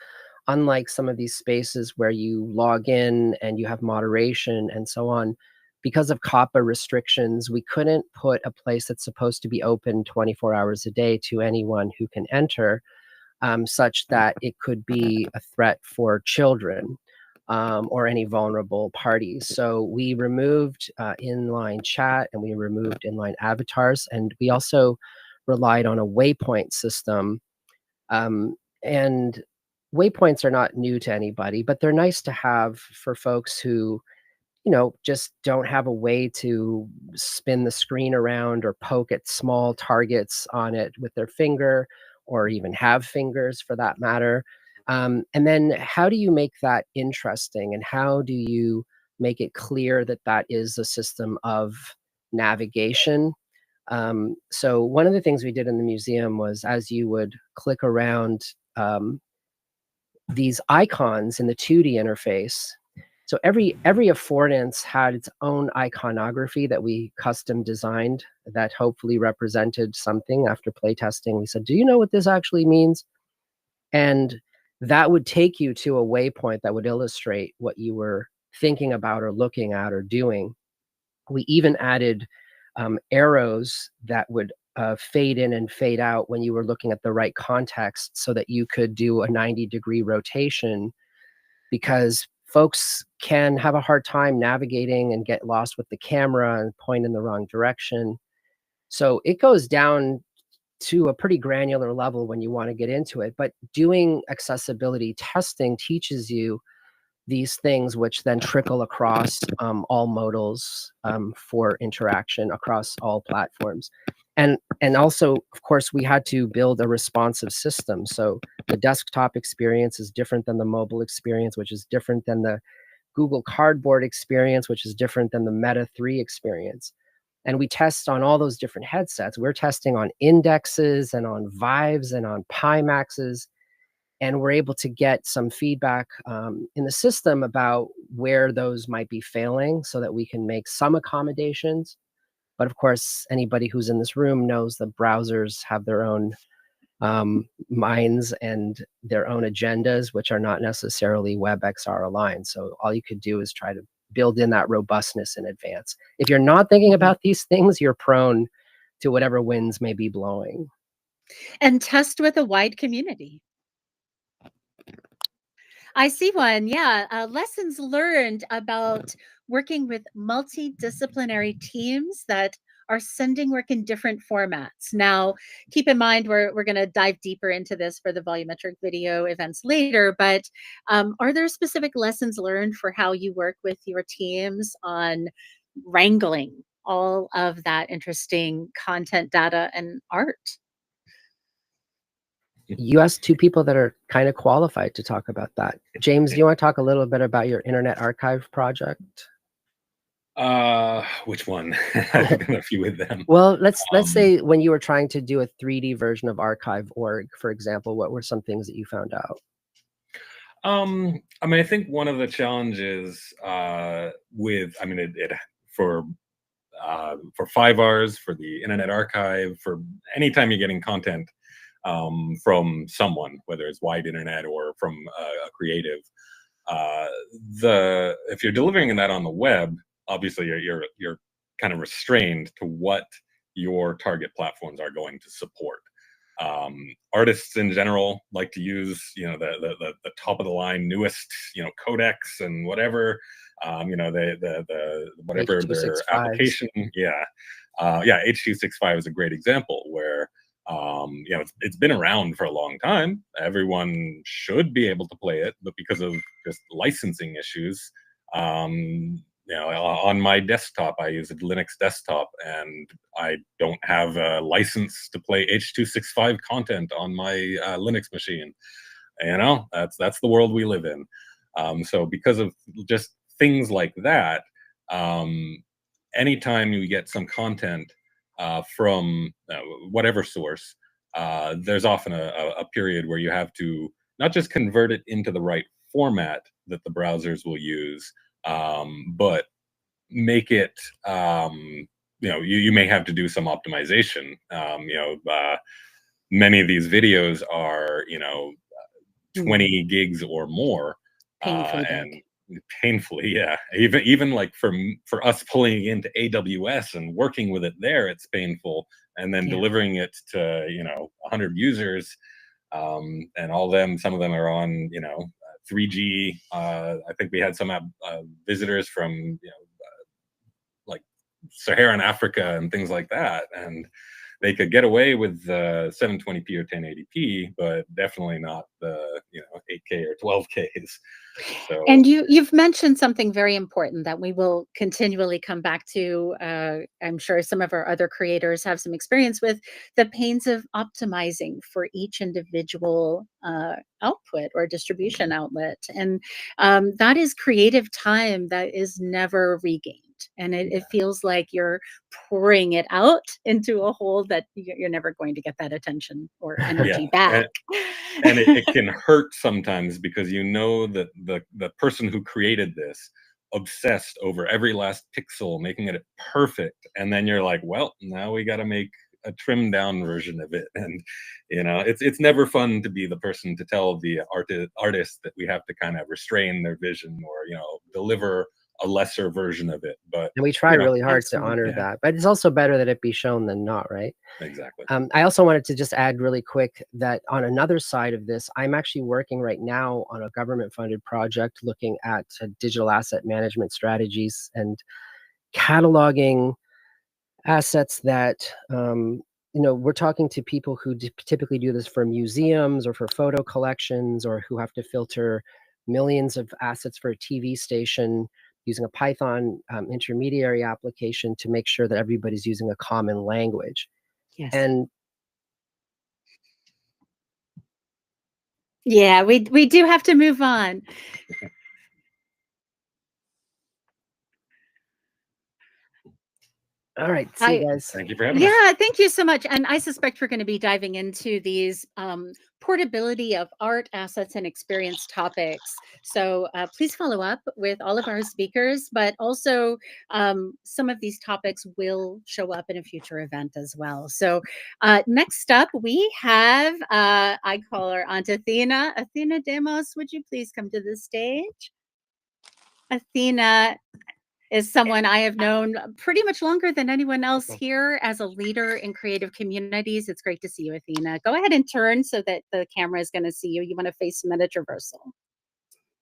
unlike some of these spaces where you log in and you have moderation and so on, because of COPPA restrictions, we couldn't put a place that's supposed to be open 24 hours a day to anyone who can enter, such that it could be a threat for children. Or any vulnerable parties. So we removed inline chat and we removed inline avatars, and we also relied on a waypoint system. And waypoints are not new to anybody, but they're nice to have for folks who, just don't have a way to spin the screen around or poke at small targets on it with their finger, or even have fingers for that matter. And then how do you make that interesting, and how do you make it clear that that is a system of navigation? So one of the things we did in the museum was, as you would click around these icons in the 2D interface, so every affordance had its own iconography that we custom designed that hopefully represented something. After playtesting, we said, do you know what this actually means? And that would take you to a waypoint that would illustrate what you were thinking about or looking at or doing. We even added arrows that would fade in and fade out when you were looking at the right context so that you could do a 90-degree rotation, because folks can have a hard time navigating and get lost with the camera and point in the wrong direction. So it goes down to a pretty granular level when you want to get into it. But doing accessibility testing teaches you these things, which then trickle across all modals for interaction across all platforms. And also, of course, we had to build a responsive system. So the desktop experience is different than the mobile experience, which is different than the Google Cardboard experience, which is different than the MetaTr experience. And we test on all those different headsets. We're testing on indexes and on Vives and on Pimaxes. And we're able to get some feedback in the system about where those might be failing so that we can make some accommodations. But of course, anybody who's in this room knows that browsers have their own minds and their own agendas, which are not necessarily WebXR aligned. So all you could do is try to build in that robustness in advance. If you're not thinking about these things, you're prone to whatever winds may be blowing. And test with a wide community. I see one. Yeah. Lessons learned about working with multidisciplinary teams that are sending work in different formats. Now, keep in mind, we're going to dive deeper into this for the volumetric video events later, but are there specific lessons learned for how you work with your teams on wrangling all of that interesting content, data, and art? You asked two people that are kind of qualified to talk about that. James, do you want to talk a little bit about your Internet Archive project? Which one? I've done a few with them. Well, let's say when you were trying to do a 3D version of archive.org, for example, what were some things that you found out? I mean, I think one of the challenges for 5Rs, for the Internet Archive, for anytime you're getting content from someone, whether it's wide internet or from a creative, if you're delivering that on the web, obviously you're kind of restrained to what your target platforms are going to support. Artists in general like to use the top of the line newest codecs and whatever, the whatever their application. H.265 is a great example where it's been around for a long time. Everyone should be able to play it, but because of just licensing issues, on my desktop, I use a Linux desktop, and I don't have a license to play H.265 content on my Linux machine. That's the world we live in. So because of just things like that, anytime you get some content from whatever source, there's often a period where you have to not just convert it into the right format that the browsers will use, but make it, you may have to do some optimization. Many of these videos are, 20 gigs or more. And painfully, yeah. Even like for us pulling it into AWS and working with it there, it's painful. And then delivering it to 100 users, and some of them are on 3G. I think we had some visitors from like Saharan Africa and things like that, and they could get away with 720p or 1080p, but definitely not the 8K or 12Ks. So, and you've mentioned something very important that we will continually come back to. I'm sure some of our other creators have some experience with the pains of optimizing for each individual output or distribution outlet, and that is creative time that is never regained. And it feels like you're pouring it out into a hole that you're never going to get that attention or energy back. And it can hurt sometimes, because that the person who created this obsessed over every last pixel, making it perfect. And then you're like, well, now we got to make a trimmed down version of it. And it's never fun to be the person to tell the artist that we have to kind of restrain their vision or deliver a lesser version of it. But and we try really hard to absolutely. honor that, but it's also better that it be shown than not, right? Exactly. I also wanted to just add really quick that on another side of this, I'm actually working right now on a government-funded project looking at digital asset management strategies and cataloging assets that we're talking to people who typically do this for museums or for photo collections, or who have to filter millions of assets for a TV station using a Python intermediary application to make sure that everybody's using a common language. Yes. And yeah, we do have to move on. all right, see you guys. Thank you for having us. Yeah, thank you so much. And I suspect we're going to be diving into these portability of art, assets, and experience topics. So please follow up with all of our speakers, but also some of these topics will show up in a future event as well. So next up, we have, I call her Aunt Athena. Athena Demos, would you please come to the stage? Athena is someone I have known pretty much longer than anyone else here as a leader in creative communities. It's great to see you, Athena. Go ahead and turn so that the camera is going to see you. You want to face MetaTr versal.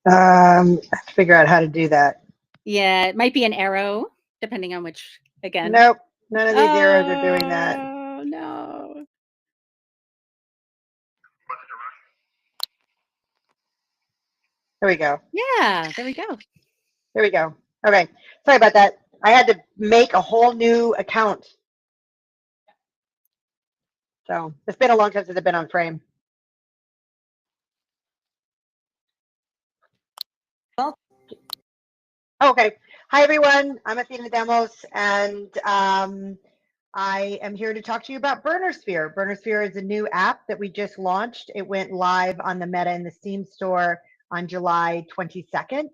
I have to figure out how to do that. Yeah, it might be an arrow, depending on which, again. Nope, none of these arrows are doing that. Oh, no. There we go. Yeah, there we go. There we go. Okay, sorry about that. I had to make a whole new account. So it's been a long time since I've been on Frame. Well, okay. Hi, everyone. I'm Athena Demos, and I am here to talk to you about BurnerSphere. BurnerSphere is a new app that we just launched. It went live on the Meta and the Steam store on July 22nd.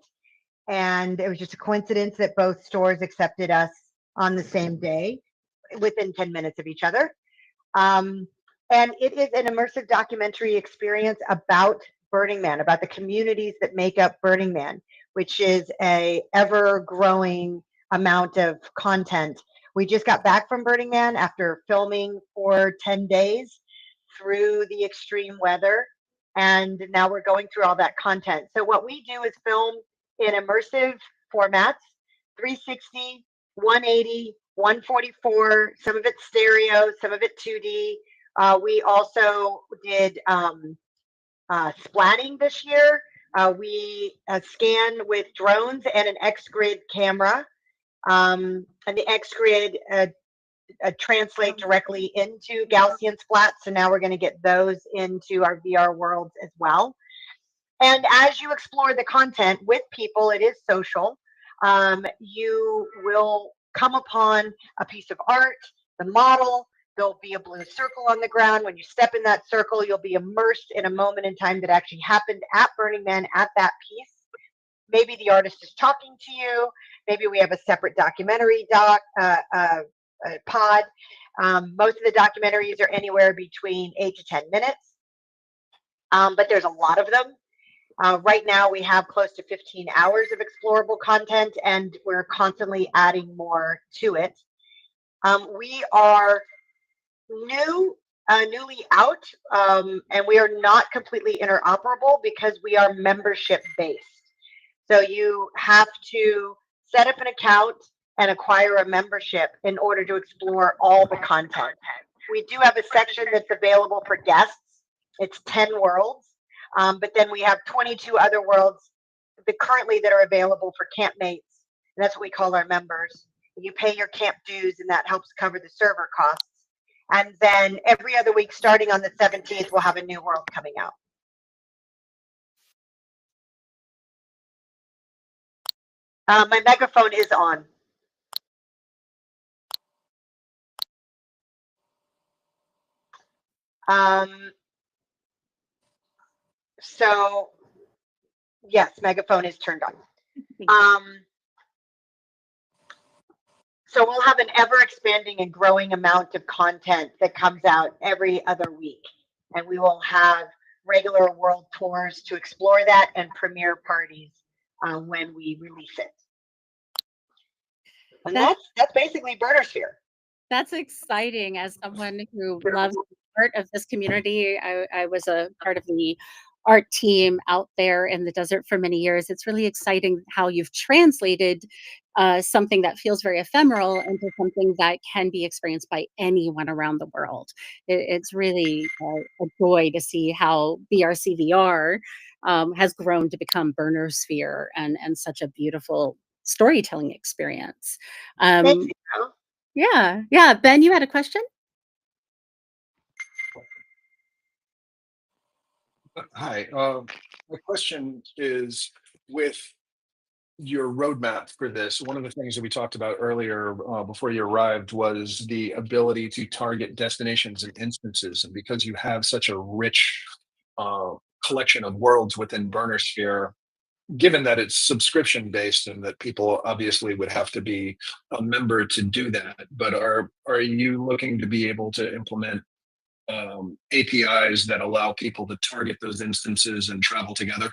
And it was just a coincidence that both stores accepted us on the same day within 10 minutes of each other. And it is an immersive documentary experience about Burning Man, about the communities that make up Burning Man, which is a ever-growing amount of content. We just got back from Burning Man after filming for 10 days through the extreme weather. And now we're going through all that content. So what we do is film in immersive formats, 360, 180, 144, some of it stereo, some of it 2D. We also did splatting this year. We scan with drones and an X-Grid camera. And the X-Grid translate directly into Gaussian splats. So now we're going to get those into our VR worlds as well. And as you explore the content with people, it is social. You will come upon a piece of art, the model. There'll be a blue circle on the ground. When you step in that circle, you'll be immersed in a moment in time that actually happened at Burning Man at that piece. Maybe the artist is talking to you. Maybe we have a separate documentary pod. Most of the documentaries are anywhere between 8 to 10 minutes, but there's a lot of them. Right now, we have close to 15 hours of explorable content, and we're constantly adding more to it. We are newly out, and we are not completely interoperable because we are membership based. So you have to set up an account and acquire a membership in order to explore all the content. We do have a section that's available for guests. It's 10 worlds. But then we have 22 other worlds that are available for campmates. And that's what we call our members. You pay your camp dues, and that helps cover the server costs. And then every other week, starting on the 17th, we'll have a new world coming out. My megaphone is on. So, yes, megaphone is turned on. So we'll have an ever expanding and growing amount of content that comes out every other week. And we will have regular world tours to explore that and premiere parties when we release it. And that's basically Burnersphere. That's exciting. As someone who loves part of this community, I was a part of the art team out there in the desert for many years. It's really exciting how you've translated something that feels very ephemeral into something that can be experienced by anyone around the world. It's really a joy to see how BRCVR has grown to become Burnersphere and such a beautiful storytelling experience. Thank you. Yeah. Ben, you had a question? Hi. My question is, with your roadmap for this, one of the things that we talked about earlier before you arrived was the ability to target destinations and instances. And because you have such a rich collection of worlds within Burnersphere, given that it's subscription based and that people obviously would have to be a member to do that, but are you looking to be able to implement APIs that allow people to target those instances and travel together?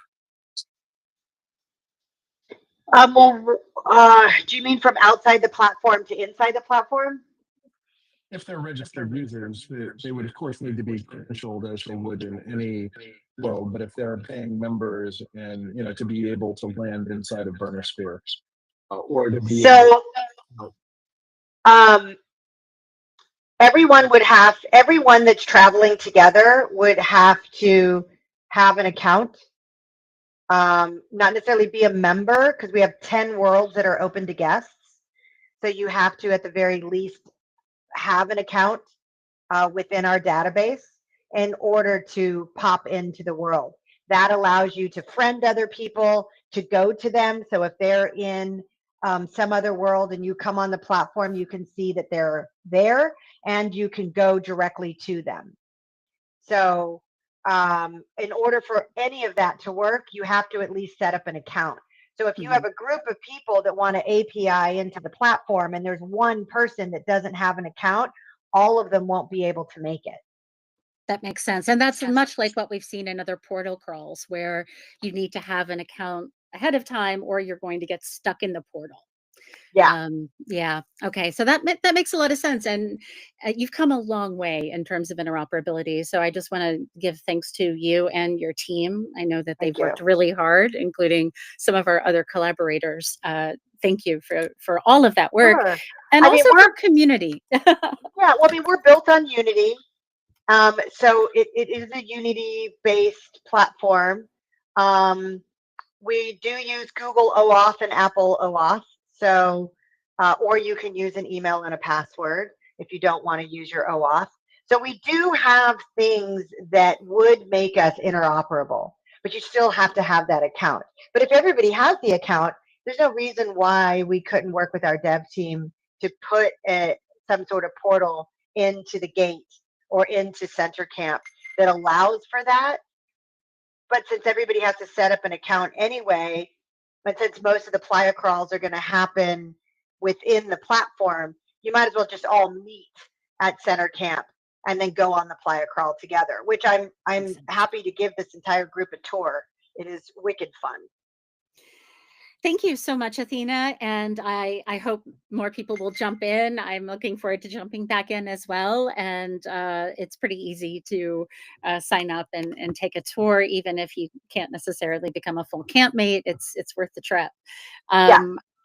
Do you mean from outside the platform to inside the platform? If they're registered users, they would of course need to be credentialed as they would in any world. But if they're paying members, and to be able to land inside of Burnersphere, or to be everyone that's traveling together would have to have an account. Not necessarily be a member, because we have 10 worlds that are open to guests. So you have to, at the very least, have an account within our database in order to pop into the world. That allows you to friend other people, to go to them. So if they're in some other world and you come on the platform, you can see that they're there and you can go directly to them. So in order for any of that to work, you have to at least set up an account. So if you have a group of people that want to API into the platform and there's one person that doesn't have an account, all of them won't be able to make it. That makes sense. And that's much like what we've seen in other portal crawls, where you need to have an account ahead of time or you're going to get stuck in the portal. Yeah. Okay. So that makes a lot of sense. And you've come a long way in terms of interoperability. So I just want to give thanks to you and your team. I know that they've worked really hard, including some of our other collaborators. Thank you for all of that work. Sure. And also for community. Yeah. Well, I mean, we're built on Unity. So it is a Unity-based platform. We do use Google OAuth and Apple OAuth. So, or you can use an email and a password if you don't want to use your OAuth. So we do have things that would make us interoperable, but you still have to have that account. But if everybody has the account, there's no reason why we couldn't work with our dev team to put some sort of portal into the gate or into Center Camp that allows for that. But since everybody has to set up an account anyway, but since most of the playa crawls are going to happen within the platform, you might as well just all meet at Center Camp and then go on the playa crawl together, which I'm happy to give this entire group a tour. It is wicked fun. Thank you so much, Athena. And I hope more people will jump in. I'm looking forward to jumping back in as well. And it's pretty easy to sign up and take a tour, even if you can't necessarily become a full campmate. It's worth the trip.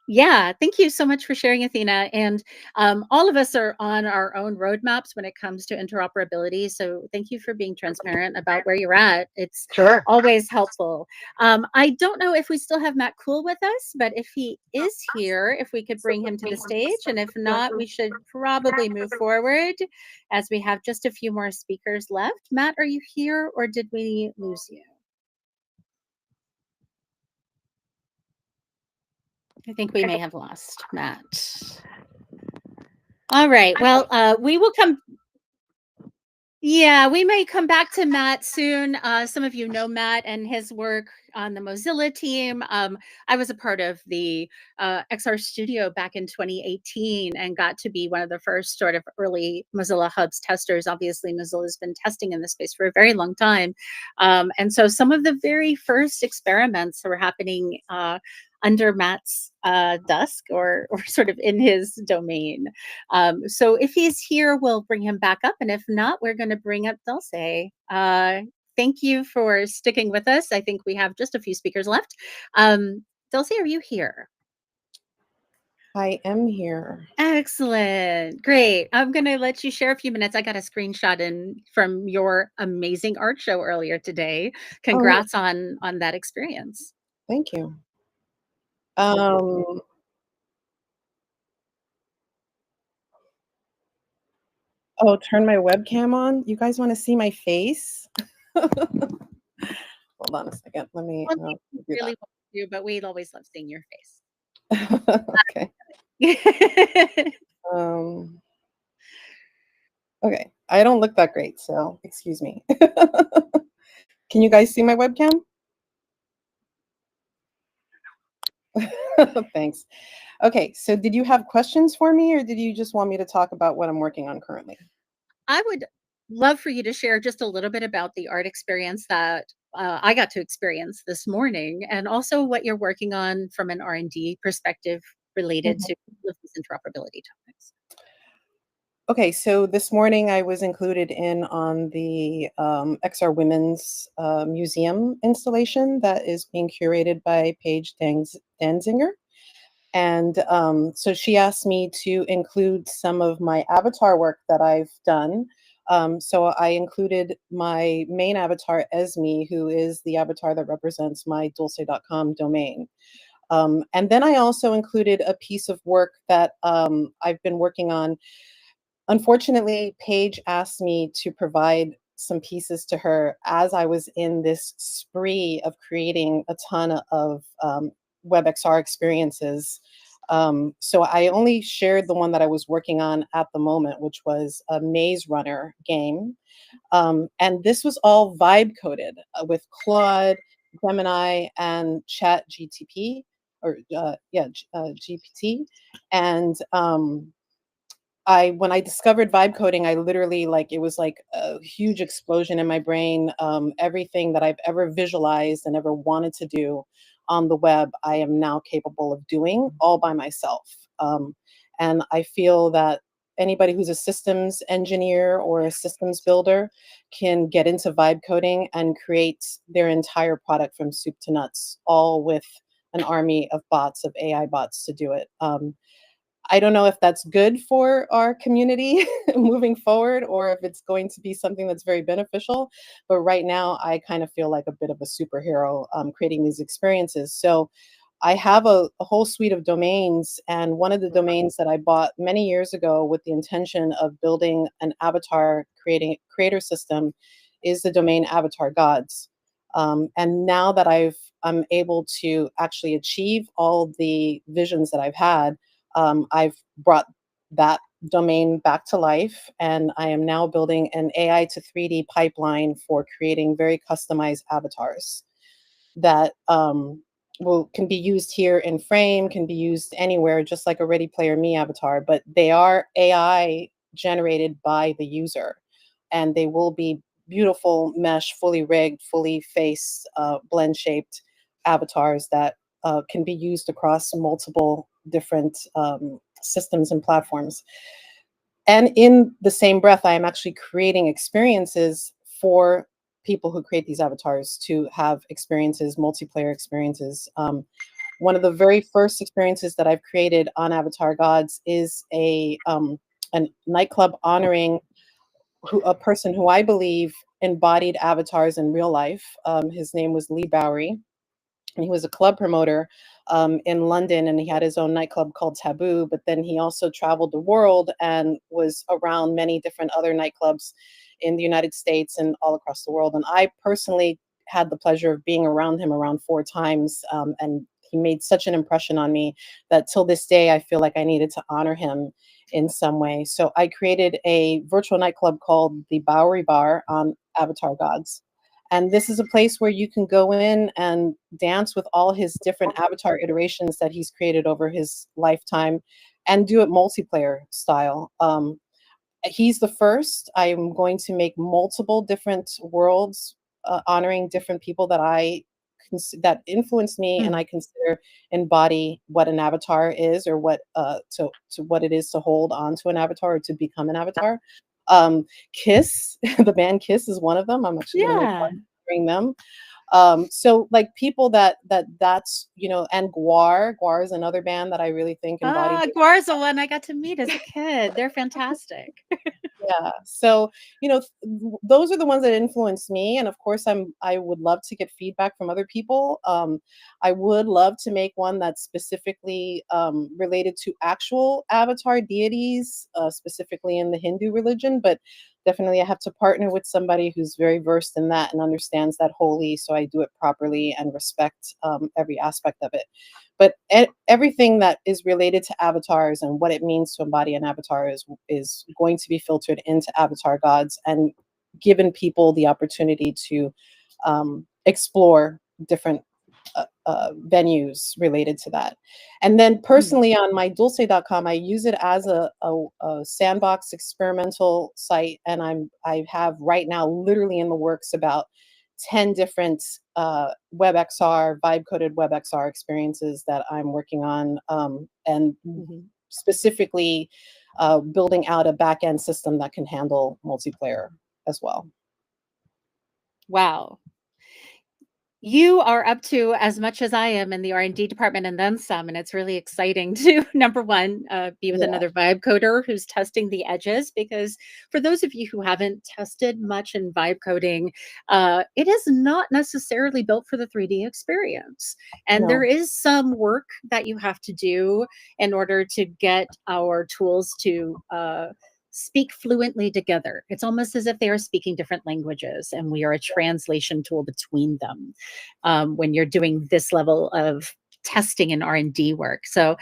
Yeah, thank you so much for sharing, Athena. And all of us are on our own roadmaps when it comes to interoperability. So thank you for being transparent about where you're at. It's always helpful. I don't know if we still have Matt Cool with us, but if he is here, if we could bring him to the stage. And if not, we should probably move forward as we have just a few more speakers left. Matt, are you here or did we lose you? I think we may have lost Matt. All right. Well, we will come. Yeah, we may come back to Matt soon. Some of you know Matt and his work on the Mozilla team. I was a part of the XR Studio back in 2018 and got to be one of the first sort of early Mozilla Hubs testers. Obviously, Mozilla's been testing in this space for a very long time. And so some of the very first experiments were happening under Matt's dusk or sort of in his domain. So if he's here, we'll bring him back up. And if not, we're going to bring up Dulce. Thank you for sticking with us. I think we have just a few speakers left. Dulce, are you here? I am here. Excellent. Great. I'm going to let you share a few minutes. I got a screenshot in from your amazing art show earlier today. Congrats on that experience. Thank you. Oh, turn my webcam on. You guys want to see my face? Hold on a second. Let me Well, do really want to, but we'd always love seeing your face. that. Okay. Okay. I don't look that great, so excuse me. Can you guys see my webcam? Thanks. Okay, so did you have questions for me, or did you just want me to talk about what I'm working on currently? I would love for you to share just a little bit about the art experience that I got to experience this morning, and also what you're working on from an R&D perspective related to this interoperability topics. Okay, so this morning I was included in on the XR Women's Museum installation that is being curated by Paige Danzinger. And so she asked me to include some of my avatar work that I've done. So I included my main avatar, Esme, who is the avatar that represents my dulce.com domain. And then I also included a piece of work that I've been working on. Unfortunately, Paige asked me to provide some pieces to her as I was in this spree of creating a ton of WebXR experiences. So I only shared the one that I was working on at the moment, which was a Maze Runner game. And this was all vibe coded with Claude, Gemini, and Chat GTP, or GPT. And when I discovered vibe coding, I literally it was like a huge explosion in my brain. Everything that I've ever visualized and ever wanted to do on the web, I am now capable of doing all by myself. And I feel that anybody who's a systems engineer or a systems builder can get into vibe coding and create their entire product from soup to nuts, all with an army of bots, of AI bots to do it. I don't know if that's good for our community moving forward, or if it's going to be something that's very beneficial. But right now, I kind of feel like a bit of a superhero creating these experiences. So I have a whole suite of domains, and one of the domains that I bought many years ago with the intention of building an avatar creator system is the domain Avatar Gods. And now that I'm able to actually achieve all the visions that I've had, I've brought that domain back to life, and I am now building an AI to 3D pipeline for creating very customized avatars that can be used here in Frame, can be used anywhere, just like a Ready Player Me avatar, but they are AI generated by the user, and they will be beautiful mesh, fully rigged, fully face blend shaped avatars that can be used across multiple different systems and platforms. And in the same breath, I am actually creating experiences for people who create these avatars to have experiences, multiplayer experiences. One of the very first experiences that I've created on Avatar Gods is a nightclub honoring a person who I believe embodied avatars in real life. His name was Lee Bowery, and he was a club promoter in London, and he had his own nightclub called Taboo, but then he also traveled the world and was around many different other nightclubs in the United States and all across the world. And I personally had the pleasure of being around him around 4 times, and he made such an impression on me that till this day I feel like I needed to honor him in some way. So I created a virtual nightclub called the Bowery Bar on Avatar Gods. And this is a place where you can go in and dance with all his different avatar iterations that he's created over his lifetime and do it multiplayer style. He's the first. I'm going to make multiple different worlds honoring different people that that influenced me and I consider embody what an avatar is, or what to what it is to hold on to an avatar or to become an avatar. Kiss, the band Kiss is one of them. I'm actually going to make one honoring them. So like people that's, you know, and Guar is another band that I really think embodies. Guar's the one I got to meet as a kid. They're fantastic. Yeah. So, you know, those are the ones that influenced me. And of course, I would love to get feedback from other people. I would love to make one that's specifically related to actual avatar deities, specifically in the Hindu religion. But definitely I have to partner with somebody who's very versed in that and understands that wholly, so I do it properly and respect every aspect of it. But everything that is related to avatars and what it means to embody an avatar is going to be filtered into Avatar Gods and given people the opportunity to explore different venues related to that. And then personally on my dulce.com, I use it as a sandbox experimental site. And I have right now literally in the works about 10 different WebXR, vibe-coded WebXR experiences that I'm working on, and specifically building out a back-end system that can handle multiplayer as well. Wow. You are up to as much as I am in the R&D department and then some, and it's really exciting to, number one, be with another vibe coder who's testing the edges, because for those of you who haven't tested much in vibe coding, it is not necessarily built for the 3D experience. And there is some work that you have to do in order to get our tools to speak fluently together. It's almost as if they are speaking different languages and we are a translation tool between them when you're doing this level of testing and R&D work. So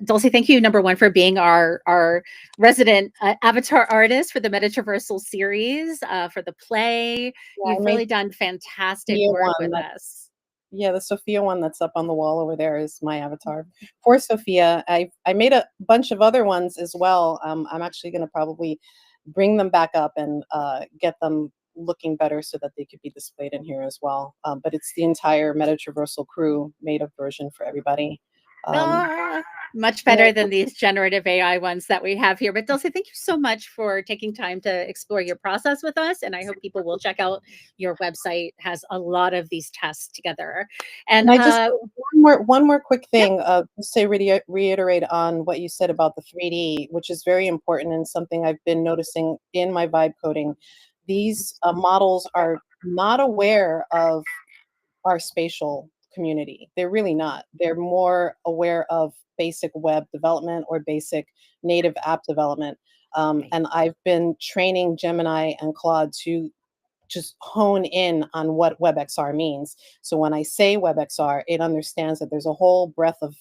Dulce, thank you, number one, for being our resident avatar artist for the MetaTr versal series, for the play. You've really done fantastic work with us. Yeah, the Sophia one that's up on the wall over there is my avatar for Sophia. I made a bunch of other ones as well. I'm actually going to probably bring them back up and get them looking better so that they could be displayed in here as well. But it's the entire MetaTr versal crew made a version for everybody. Much better than these generative AI ones that we have here. But Dulce, thank you so much for taking time to explore your process with us. And I hope people will check out your website. It has a lot of these tests together. And I just one more quick thing, just to reiterate on what you said about the 3D, which is very important and something I've been noticing in my vibe coding. These models are not aware of our spatial community. They're really not. They're more aware of basic web development or basic native app development. And I've been training Gemini and Claude to just hone in on what WebXR means. So when I say WebXR, it understands that there's a whole breadth of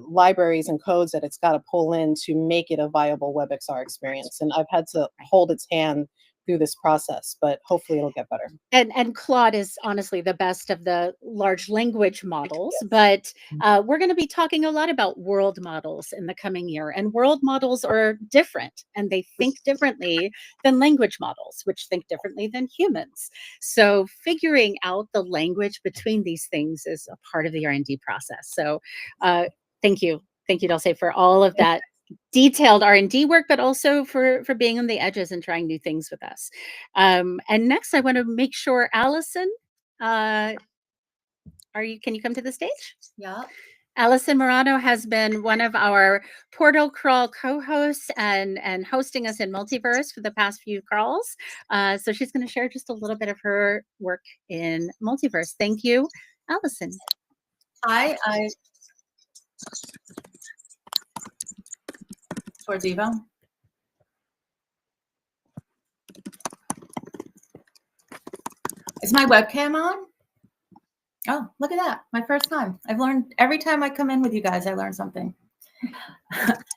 libraries and codes that it's got to pull in to make it a viable WebXR experience. And I've had to hold its hand through this process, but hopefully it'll get better. And Claude is honestly the best of the large language models, but we're going to be talking a lot about world models in the coming year. And world models are different and they think differently than language models, which think differently than humans. So figuring out the language between these things is a part of the R&D process. So thank you. Thank you, Dulce, for all of that detailed R&D work, but also for being on the edges and trying new things with us. And next, I want to make sure, Allison, can you come to the stage? Yeah. Allison Morano has been one of our Portal Crawl co-hosts and hosting us in Multiverse for the past few crawls. So she's going to share just a little bit of her work in Multiverse. Thank you, Allison. Hi, towards Evo. Is my webcam on? Oh, look at that. My first time. I've learned every time I come in with you guys, I learn something.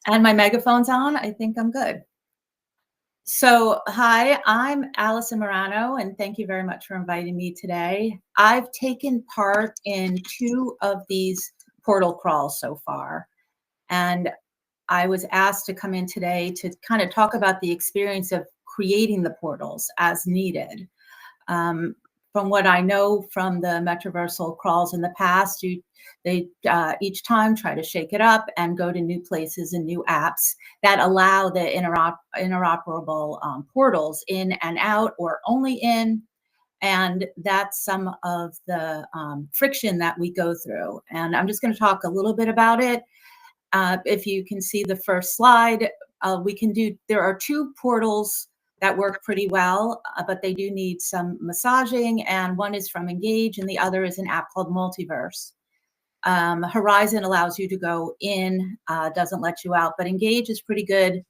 And my megaphone's on. I think I'm good. So, hi, I'm Allison Morano, and thank you very much for inviting me today. I've taken part in 2 of these portal crawls so far, and I was asked to come in today to kind of talk about the experience of creating the portals as needed. From what I know from the MetaTr versal crawls in the past, they each time try to shake it up and go to new places and new apps that allow the interoperable portals in and out or only in. And that's some of the friction that we go through. And I'm just going to talk a little bit about it. If you can see the first slide, there are 2 portals that work pretty well, but they do need some massaging, and one is from Engage and the other is an app called Multiverse. Horizon allows you to go in, doesn't let you out, but Engage is pretty good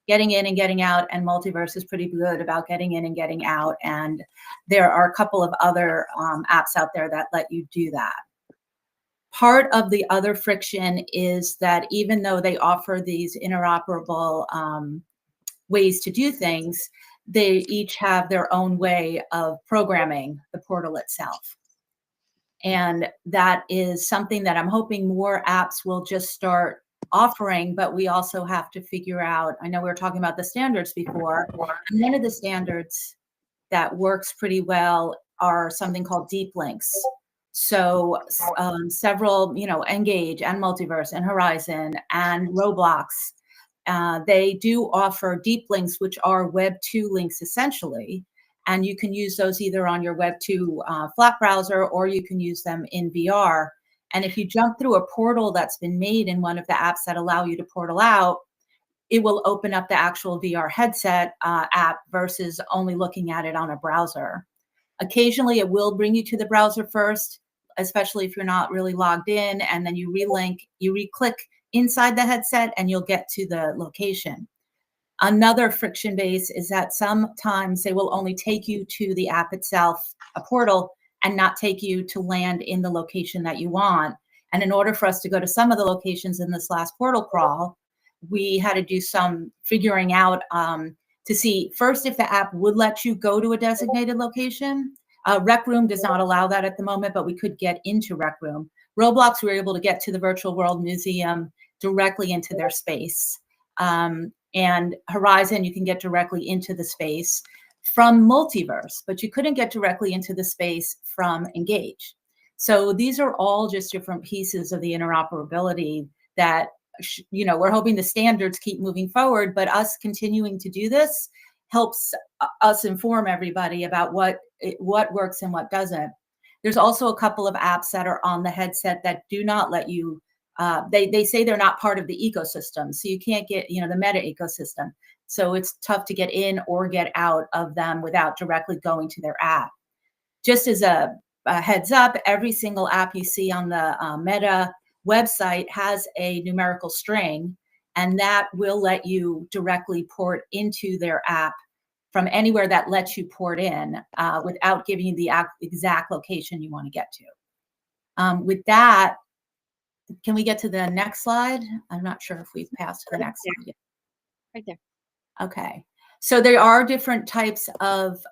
getting in and getting out, and Multiverse is pretty good about getting in and getting out, and there are a couple of other apps out there that let you do that. Part of the other friction is that even though they offer these interoperable ways to do things, they each have their own way of programming the portal itself. And that is something that I'm hoping more apps will just start offering, but we also have to figure out, I know we were talking about the standards before, and one of the standards that works pretty well are something called deep links. So several, Engage and Multiverse and Horizon and Roblox, they do offer deep links, which are Web 2 links essentially. And you can use those either on your Web 2 flat browser, or you can use them in VR. And if you jump through a portal that's been made in one of the apps that allow you to portal out, it will open up the actual VR headset app versus only looking at it on a browser. Occasionally, it will bring you to the browser first, especially if you're not really logged in, and then you re-click inside the headset and you'll get to the location. Another friction base is that sometimes they will only take you to the app itself, a portal, and not take you to land in the location that you want. And in order for us to go to some of the locations in this last portal crawl, we had to do some figuring out to see first if the app would let you go to a designated location. Rec Room does not allow that at the moment, but we could get into Rec Room. Roblox, we were able to get to the Virtual World Museum directly into their space. And Horizon, you can get directly into the space from Multiverse, but you couldn't get directly into the space from Engage. So these are all just different pieces of the interoperability that, we're hoping the standards keep moving forward, but us continuing to do this helps us inform everybody about what works and what doesn't. There's also a couple of apps that are on the headset that do not let you, they say they're not part of the ecosystem. So you can't get, the Meta ecosystem. So it's tough to get in or get out of them without directly going to their app. Just as a heads up, every single app you see on the Meta website has a numerical string, and that will let you directly port into their app from anywhere that lets you port in without giving you the exact location you want to get to. With that, can we get to the next slide? I'm not sure if we've passed to the next slide yet. Right there. Okay. So there are different types of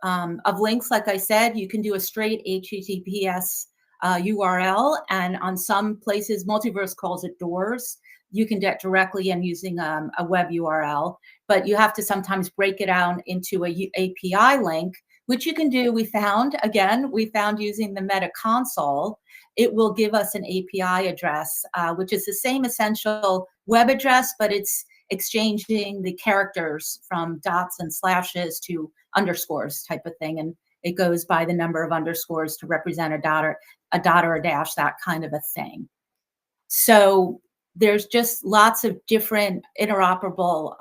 links. Like I said, you can do a straight HTTPS URL, and on some places, Multiverse calls it doors. You can get directly in using a web URL, but you have to sometimes break it down into a API link, which you can do. We found using the Meta console, it will give us an API address, which is the same essential web address, but it's exchanging the characters from dots and slashes to underscores type of thing. And it goes by the number of underscores to represent a dot or a dash, that kind of a thing. So there's just lots of different interoperable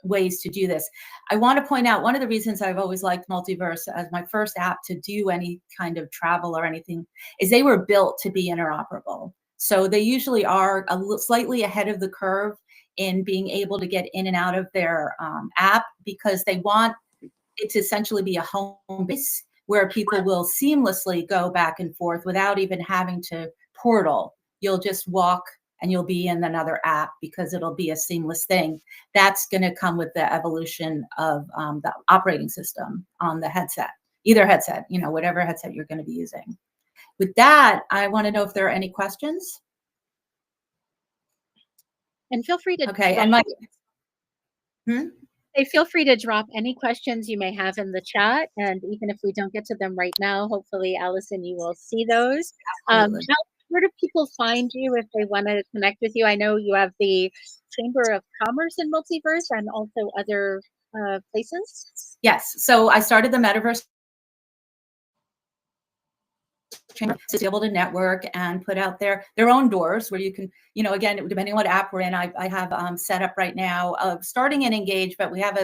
ways to do this. I want to point out one of the reasons I've always liked Multiverse as my first app to do any kind of travel or anything is they were built to be interoperable. So they usually are slightly ahead of the curve in being able to get in and out of their app, because they want it to essentially be a home base where people will seamlessly go back and forth without even having to portal. You'll just walk and you'll be in another app because it'll be a seamless thing. That's going to come with the evolution of the operating system on the headset, either headset, whatever headset you're going to be using. With that, I want to know if there are any questions. And feel free to Okay, and feel free to drop any questions you may have in the chat, and even if we don't get to them right now, hopefully, Allison, you will see those. Where do people find you if they want to connect with you? I know you have the Chamber of Commerce in Multiverse and also other places. Yes, so I started the Metaverse Chamber to be able to network and put out their own doors where you can, again, depending on what app we're in, I have set up right now, starting in Engage, but we have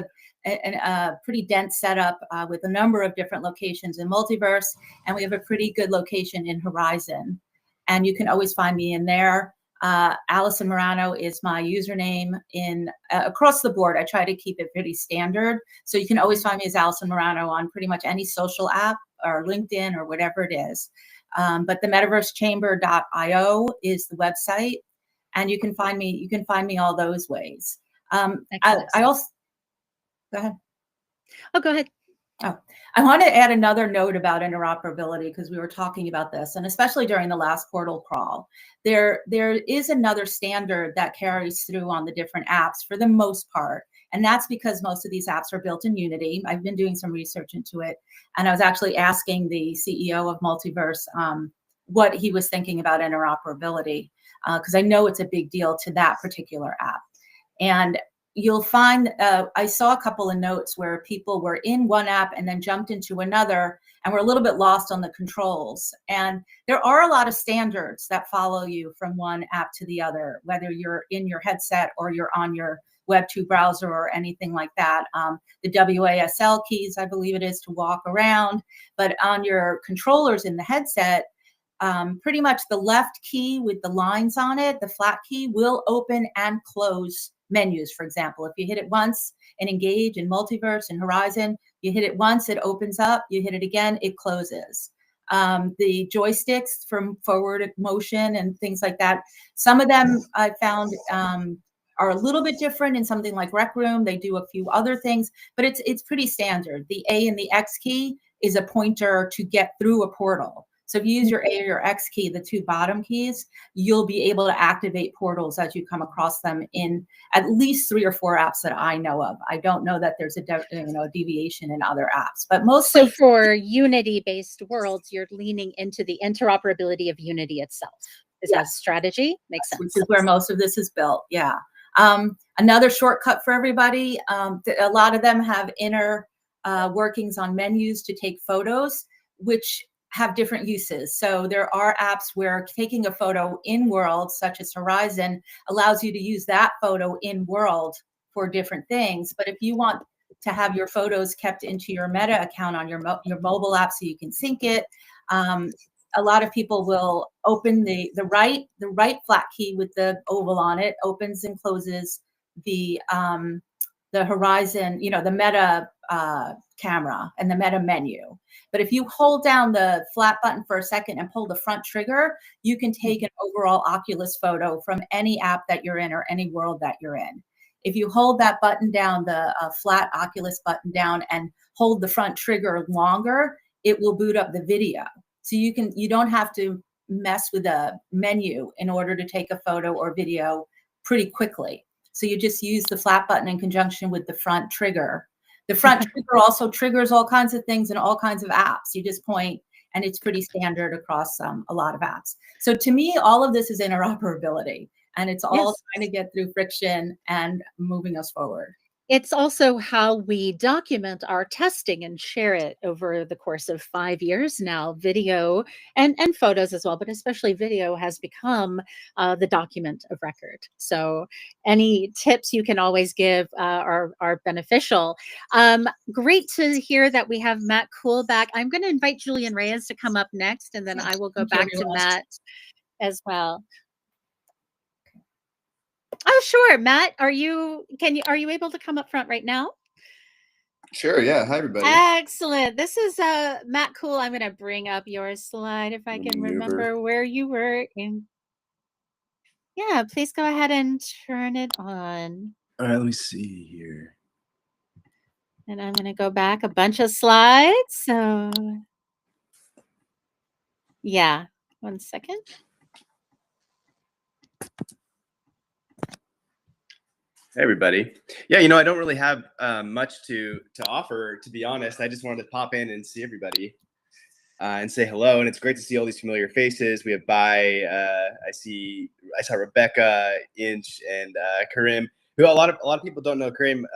a pretty dense setup with a number of different locations in Multiverse, and we have a pretty good location in Horizon. And you can always find me in there. Allison Morano is my username in across the board. I try to keep it pretty standard. So you can always find me as Allison Morano on pretty much any social app or LinkedIn or whatever it is. But the metaversechamber.io is the website, and you can find me all those ways. I also go ahead. Oh, go ahead. Oh, I want to add another note about interoperability because we were talking about this, and especially during the last portal crawl, there is another standard that carries through on the different apps for the most part. And that's because most of these apps are built in Unity. I've been doing some research into it, and I was actually asking the CEO of Multiverse what he was thinking about interoperability, because I know it's a big deal to that particular app. And you'll find, I saw a couple of notes where people were in one app and then jumped into another and were a little bit lost on the controls. And there are a lot of standards that follow you from one app to the other, whether you're in your headset or you're on your Web 2 browser or anything like that. The WASL keys, I believe it is, to walk around, but on your controllers in the headset, pretty much the left key with the lines on it, the flat key, will open and close menus. For example, if you hit it once in Engage, in Multiverse, in Horizon, you hit it once, it opens up, you hit it again, it closes. The joysticks from forward motion and things like that, some of them I found are a little bit different in something like Rec Room. They do a few other things, but it's pretty standard. The A and the X key is a pointer to get through a portal. So if you use your A or your X key, the two bottom keys, you'll be able to activate portals as you come across them in at least 3 or 4 apps that I know of. I don't know that there's a deviation in other apps, but mostly. So for Unity-based worlds, you're leaning into the interoperability of Unity itself. Is that strategy? Makes sense. Which is where most of this is built. Yeah. Another shortcut for everybody. A lot of them have inner workings on menus to take photos, which have different uses. So there are apps where taking a photo in world, such as Horizon, allows you to use that photo in world for different things. But if you want to have your photos kept into your Meta account on your mobile app so you can sync it, a lot of people will open the right flat key with the oval on it, opens and closes the Horizon, the Meta camera and the Meta menu. But if you hold down the flat button for a second and pull the front trigger, you can take an overall Oculus photo from any app that you're in or any world that you're in. If you hold that button down, the flat Oculus button down, and hold the front trigger longer, it will boot up the video. So you don't have to mess with a menu in order to take a photo or video pretty quickly. So you just use the flat button in conjunction with the front trigger. The front trigger also triggers all kinds of things in all kinds of apps. You just point, and it's pretty standard across a lot of apps. So to me, all of this is interoperability, and it's all trying to get through friction and moving us forward. It's also how we document our testing and share it over the course of 5 years now. Video and photos as well, but especially video has become the document of record. So any tips you can always give are beneficial. Great to hear that we have Matt Cool back. I'm going to invite Julian Reyes to come up next, and then I will go back to Matt as well. Oh, sure. Matt, are you able to come up front right now? Sure, yeah. Hi, everybody. Excellent. This is Matt Cool. I'm going to bring up your slide if I can remember where you were in. Yeah, please go ahead and turn it on. All right, let me see here. And I'm going to go back a bunch of slides. So, yeah, 1 second. Hey everybody. Yeah, you know, I don't really have much to offer, to be honest. I just wanted to pop in and see everybody and say hello. And it's great to see all these familiar faces. We have Bai, I saw Rebecca, Inch, and Karim, who a lot of people don't know. Karim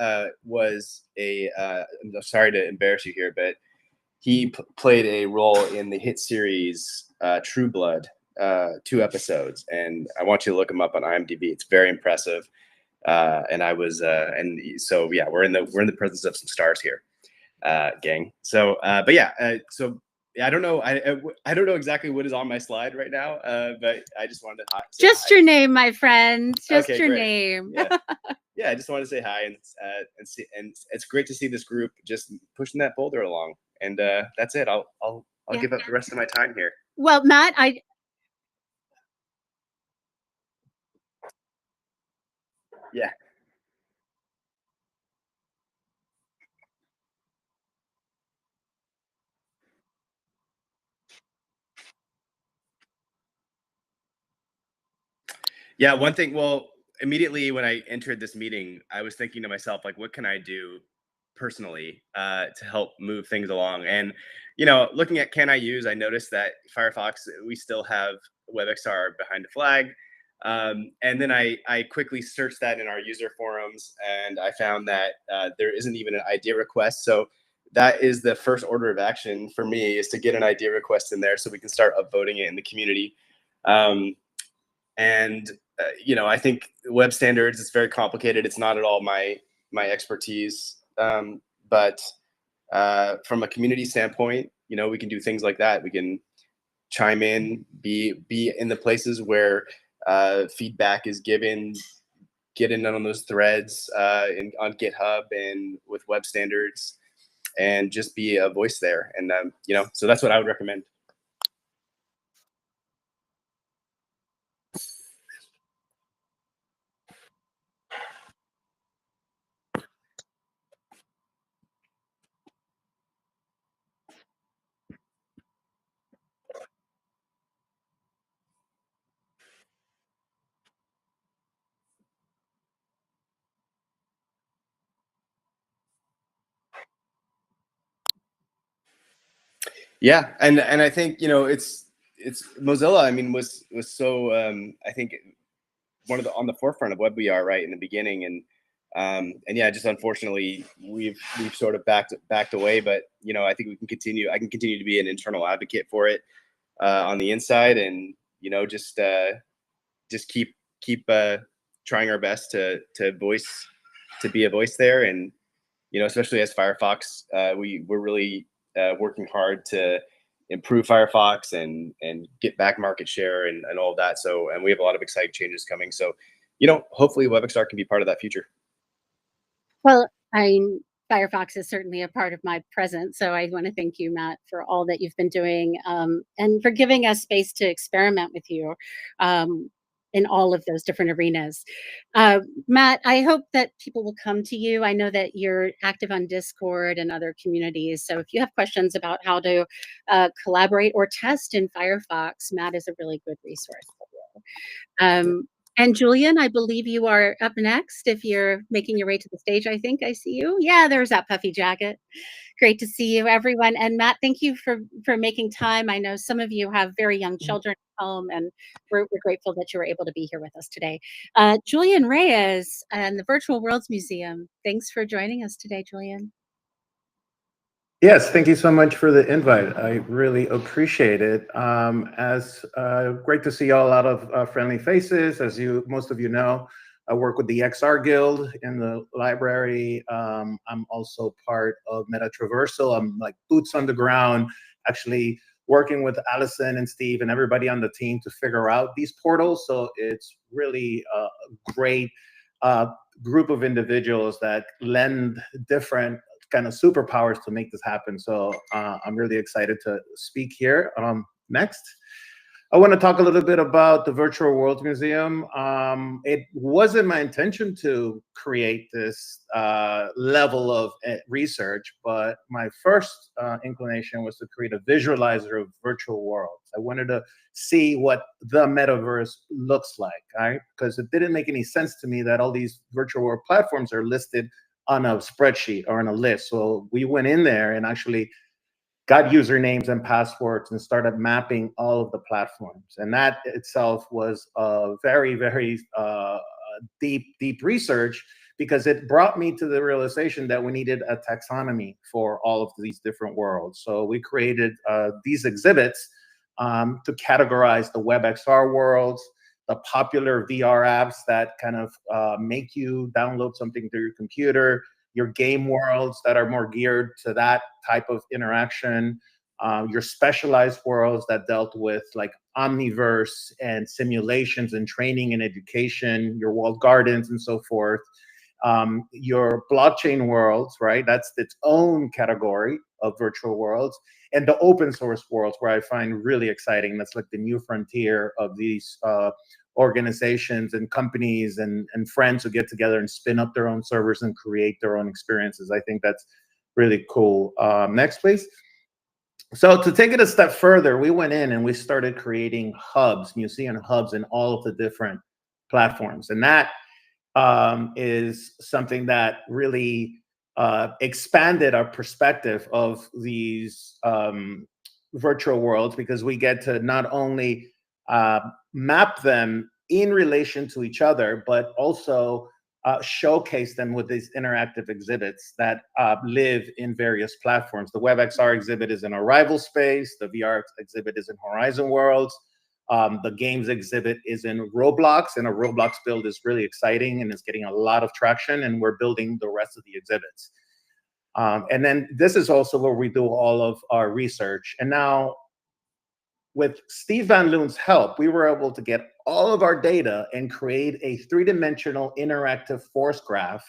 was I'm sorry to embarrass you here, but he played a role in the hit series True Blood, 2 episodes, and I want you to look him up on IMDb. It's very impressive. And I was, and so yeah, we're in the presence of some stars here, gang. So, but yeah, so yeah, I don't know, I don't know exactly what is on my slide right now, but I just wanted to say Just hi. your name, my friend. Just Okay, your great. name. Yeah. Yeah, I just wanted to say hi and see, and it's great to see this group just pushing that boulder along. And that's it. I'll Yeah. give up the rest of my time here. Well, Matt, Yeah. Yeah, one thing, well, immediately when I entered this meeting, I was thinking to myself, like, what can I do personally to help move things along? And, you know, looking at can I use, I noticed that Firefox, we still have WebXR behind a flag. And then I quickly searched that in our user forums, and I found that there isn't even an idea request. So that is the first order of action for me, is to get an idea request in there so we can start upvoting it in the community. And you know, I think web standards is very complicated. It's not at all my expertise, but from a community standpoint, you know, we can do things like that. We can chime in, be in the places where feedback is given, get in on those threads on GitHub and with web standards, and just be a voice there. And you know, so that's what I would recommend. Yeah, and I think, you know, it's Mozilla. I mean, was so I think one of the on the forefront of web we are right in the beginning, and yeah, just unfortunately we've sort of backed away. But you know, I think we can continue. I can continue to be an internal advocate for it on the inside, and you know, just keep trying our best to be a voice there. And you know, especially as Firefox, we're really working hard to improve Firefox and get back market share and all of that. So, and we have a lot of exciting changes coming. So, you know, hopefully WebXR can be part of that future. well, Firefox is certainly a part of my present. So I want to thank you, Matt, for all that you've been doing, and for giving us space to experiment with you in all of those different arenas. Matt, I hope that people will come to you. I know that you're active on Discord and other communities. So if you have questions about how to collaborate or test in Firefox, Matt is a really good resource for you. And Julian, I believe you are up next. If you're making your way to the stage, I think I see you. Yeah, there's that puffy jacket. Great to see you, everyone. And Matt, thank you for making time. I know some of you have very young children at home, and we're grateful that you were able to be here with us today. Julian Reyes and the Virtual Worlds Museum. Thanks for joining us today, Julian. Yes, thank you so much for the invite. I really appreciate it. As great to see a lot of friendly faces. As most of you know, I work with the XR Guild in the library. I'm also part of MetaTr versal. I'm like boots on the ground, actually working with Allison and Steve and everybody on the team to figure out these portals. So it's really a great group of individuals that lend different kind of superpowers to make this happen. So I'm really excited to speak here. Next. I want to talk a little bit about the Virtual Worlds Museum. It wasn't my intention to create this level of research, but my first inclination was to create a visualizer of virtual worlds. I wanted to see what the metaverse looks like, right? Because it didn't make any sense to me that all these virtual world platforms are listed on a spreadsheet or on a list. So we went in there and actually got usernames and passwords and started mapping all of the platforms. And that itself was a very, very deep research, because it brought me to the realization that we needed a taxonomy for all of these different worlds. So we created these exhibits to categorize the WebXR worlds, the popular VR apps that kind of make you download something to your computer, your game worlds that are more geared to that type of interaction, your specialized worlds that dealt with like omniverse and simulations and training and education, your walled gardens and so forth, your blockchain worlds, right? That's its own category of virtual worlds, and the open source worlds, where I find really exciting. That's like the new frontier of these organizations and companies and friends who get together and spin up their own servers and create their own experiences. I think that's really cool. Next, please. So to take it a step further, we went in and we started creating hubs, museum hubs in all of the different platforms. And that is something that really expanded our perspective of these virtual worlds, because we get to not only map them in relation to each other, but also showcase them with these interactive exhibits that live in various platforms. The WebXR exhibit is in Arrival Space. The VR exhibit is in Horizon Worlds. The games exhibit is in Roblox, and a Roblox build is really exciting and is getting a lot of traction, and we're building the rest of the exhibits. And then this is also where we do all of our research. And now, with Steve Van Loon's help, we were able to get all of our data and create a three-dimensional interactive force graph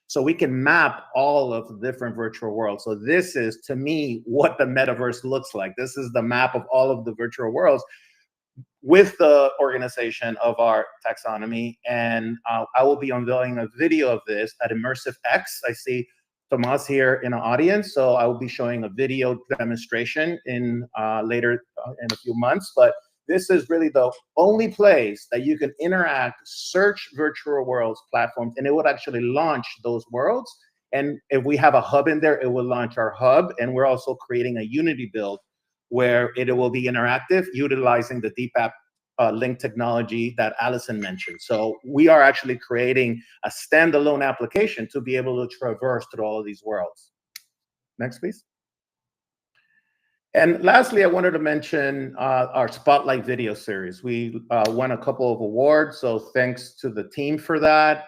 so we can map all of the different virtual worlds. So this is, to me, what the metaverse looks like. This is the map of all of the virtual worlds with the organization of our taxonomy. And I will be unveiling a video of this at Immersive X. I see Tomas here in the audience, so I will be showing a video demonstration in later in a few months. But this is really the only place that you can interact, search virtual worlds platforms, and it would actually launch those worlds. And if we have a hub in there, it will launch our hub. And we're also creating a Unity build where it will be interactive, utilizing the deep app link technology that Allison mentioned. So we are actually creating a standalone application to be able to traverse through all of these worlds. Next, please. And lastly, I wanted to mention our Spotlight video series. We won a couple of awards, so thanks to the team for that.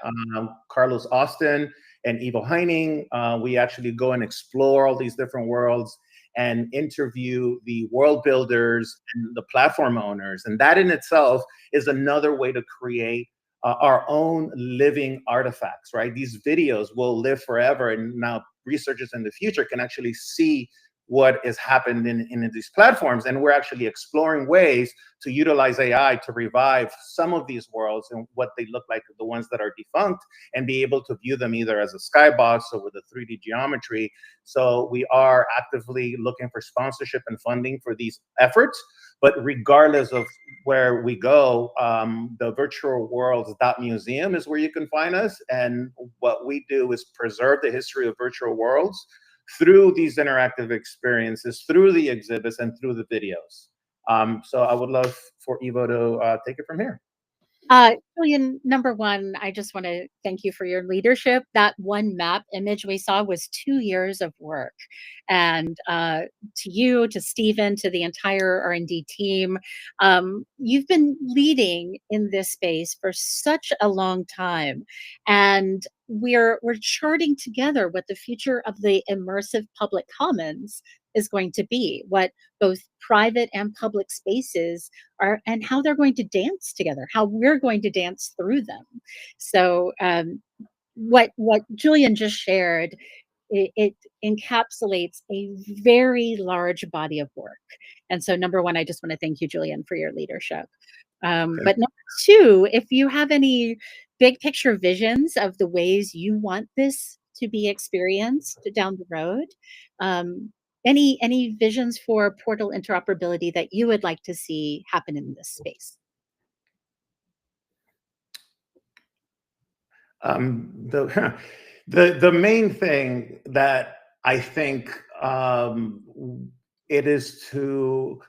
Carlos Austin and Ivo Heining. We actually go and explore all these different worlds and interview the world builders and the platform owners. And that in itself is another way to create our own living artifacts, right? These videos will live forever, and now researchers in the future can actually see what has happened in these platforms. And we're actually exploring ways to utilize AI to revive some of these worlds and what they look like, the ones that are defunct, and be able to view them either as a skybox or with a 3D geometry. So we are actively looking for sponsorship and funding for these efforts. But regardless of where we go, the virtual worlds.museum is where you can find us. And what we do is preserve the history of virtual worlds through these interactive experiences, through the exhibits, and through the videos. So I would love for Ivo to take it from here. Julian, number one, I just want to thank you for your leadership. That one map image we saw was 2 years of work. And to you, to Stephen, to the entire R&D team, you've been leading in this space for such a long time. And we're charting together what the future of the immersive public commons is going to be, what both private and public spaces are, and how they're going to dance together, how we're going to dance through them. So what Julian just shared it encapsulates a very large body of work. And so, number one, I just want to thank you, Julian, for your leadership. But number two, if you have any big picture visions of the ways you want this to be experienced down the road, any visions for portal interoperability that you would like to see happen in this space? The the main thing that I think it is to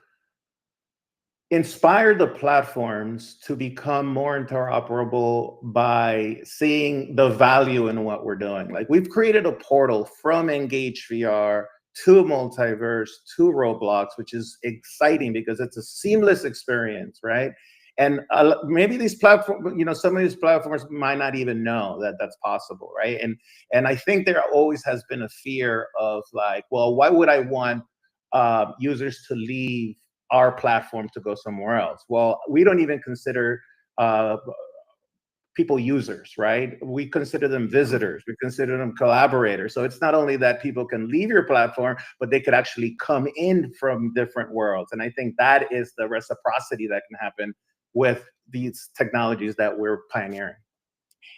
inspire the platforms to become more interoperable by seeing the value in what we're doing. Like, we've created a portal from Engage VR to Multiverse to Roblox, which is exciting because it's a seamless experience, right? And maybe these platforms, you know, some of these platforms might not even know that that's possible, right? And I think there always has been a fear of like, well, why would I want users to leave our platform to go somewhere else? Well, we don't even consider people users, right? We consider them visitors. We consider them collaborators. So it's not only that people can leave your platform, but they could actually come in from different worlds. And I think that is the reciprocity that can happen with these technologies that we're pioneering.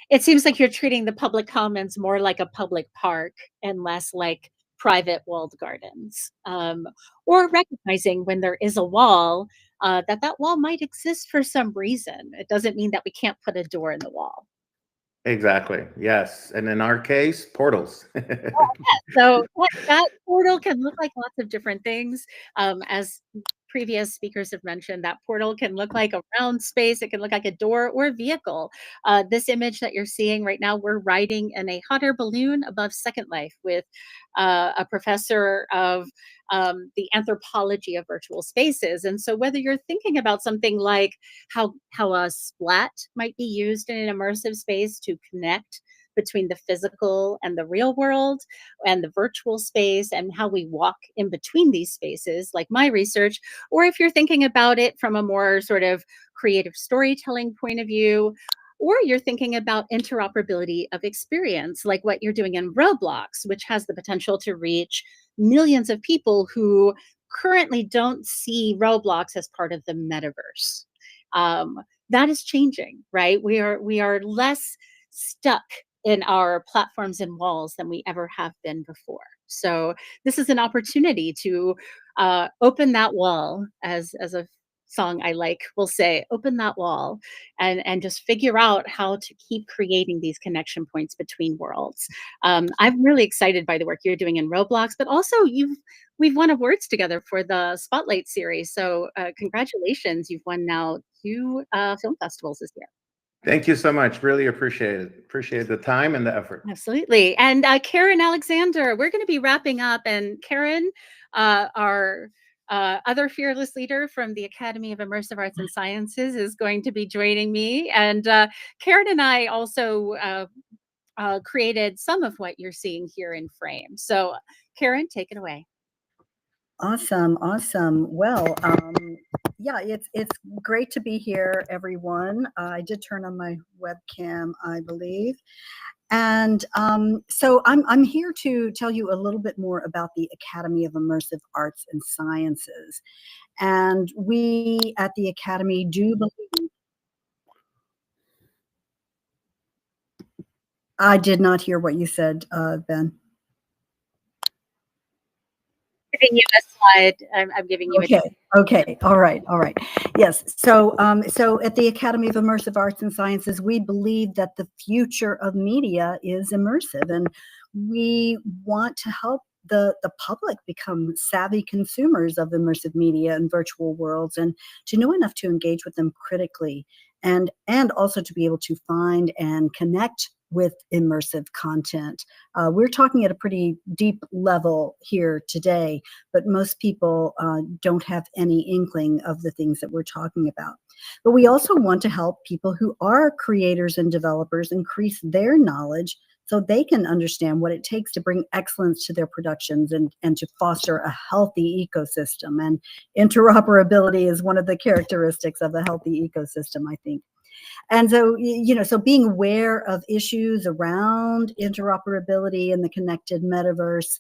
It seems like you're treating the public commons more like a public park and less like private walled gardens, or recognizing when there is a wall, that wall might exist for some reason. It doesn't mean that we can't put a door in the wall. Exactly. Yes. And in our case, portals. So that portal can look like lots of different things. As previous speakers have mentioned, that portal can look like a round space. It can look like a door or a vehicle. This image that you're seeing right now, we're riding in a hot air balloon above Second Life with a professor of the anthropology of virtual spaces. And so whether you're thinking about something like how a splat might be used in an immersive space to connect between the physical and the real world and the virtual space and how we walk in between these spaces, like my research, or if you're thinking about it from a more sort of creative storytelling point of view, or you're thinking about interoperability of experience, like what you're doing in Roblox, which has the potential to reach millions of people who currently don't see Roblox as part of the metaverse. That is changing, right? We are less stuck in our platforms and walls than we ever have been before. So this is an opportunity to open that wall, as a song I like will say, open that wall and just figure out how to keep creating these connection points between worlds. I'm really excited by the work you're doing in Roblox, but also we've won awards together for the Spotlight series. So congratulations, you've won now 2 film festivals this year. Thank you so much. Really appreciate it. Appreciate the time and the effort. Absolutely. And Karen Alexander, we're going to be wrapping up. And Karen, our other fearless leader from the Academy of Immersive Arts and Sciences, is going to be joining me. And Karen and I also created some of what you're seeing here in Frame. So Karen, take it away. Awesome. Well, yeah, it's great to be here, everyone. I did turn on my webcam, I believe. And so I'm here to tell you a little bit more about the Academy of Immersive Arts and Sciences. And we at the Academy do believe. I did not hear what you said, Ben. Giving you a slide. I'm giving you Okay. All right. Yes. So at the Academy of Immersive Arts and Sciences, we believe that the future of media is immersive, and we want to help the public become savvy consumers of immersive media and virtual worlds, and to know enough to engage with them critically, and also to be able to find and connect with immersive content. We're talking at a pretty deep level here today, but most people don't have any inkling of the things that we're talking about. But we also want to help people who are creators and developers increase their knowledge so they can understand what it takes to bring excellence to their productions and to foster a healthy ecosystem. And interoperability is one of the characteristics of a healthy ecosystem, I think. And so, so being aware of issues around interoperability in the connected metaverse,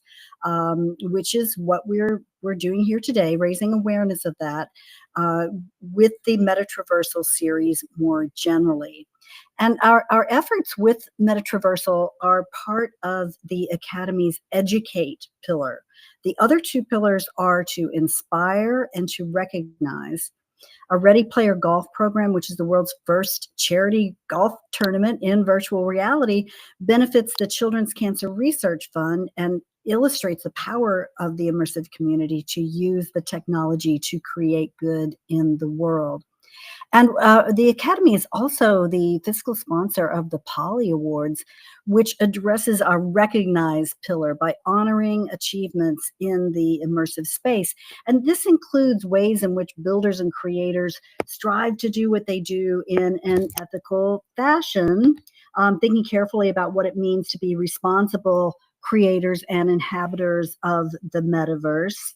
which is what we're doing here today, raising awareness of that with the MetaTr versal series more generally. And our efforts with MetaTr versal are part of the Academy's Educate pillar. The other two pillars are to inspire and to recognize. Our Ready Player Golf program, which is the world's first charity golf tournament in virtual reality, benefits the Children's Cancer Research Fund and illustrates the power of the immersive community to use the technology to create good in the world. And the Academy is also the fiscal sponsor of the Poly Awards, which addresses our recognize pillar by honoring achievements in the immersive space. And this includes ways in which builders and creators strive to do what they do in an ethical fashion, thinking carefully about what it means to be responsible creators and inhabitants of the metaverse.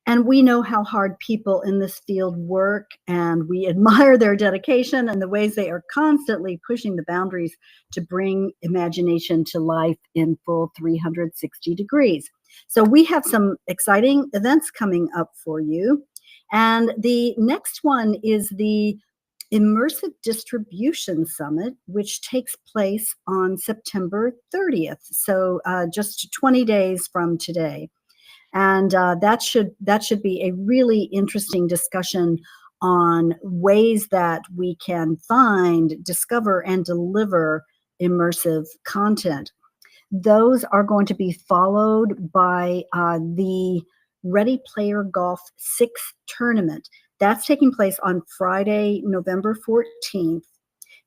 And we know how hard people in this field work, and we admire their dedication and the ways they are constantly pushing the boundaries to bring imagination to life in full 360 degrees. So we have some exciting events coming up for you. And the next one is the Immersive Distribution Summit, which takes place on September 30th. So just 20 days from today. And that should be a really interesting discussion on ways that we can find, discover, and deliver immersive content. Those are going to be followed by the Ready Player Golf 6 tournament. That's taking place on Friday, November 14th.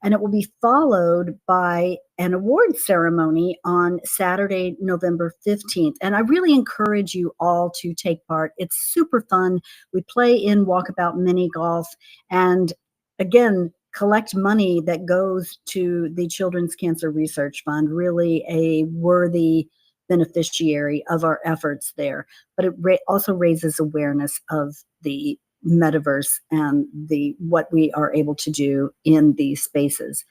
And it will be followed by an award ceremony on Saturday, November 15th. And I really encourage you all to take part. It's super fun. We play in Walkabout Mini Golf and, again, collect money that goes to the Children's Cancer Research Fund, really a worthy beneficiary of our efforts there. But it also raises awareness of the metaverse and what we are able to do in these spaces.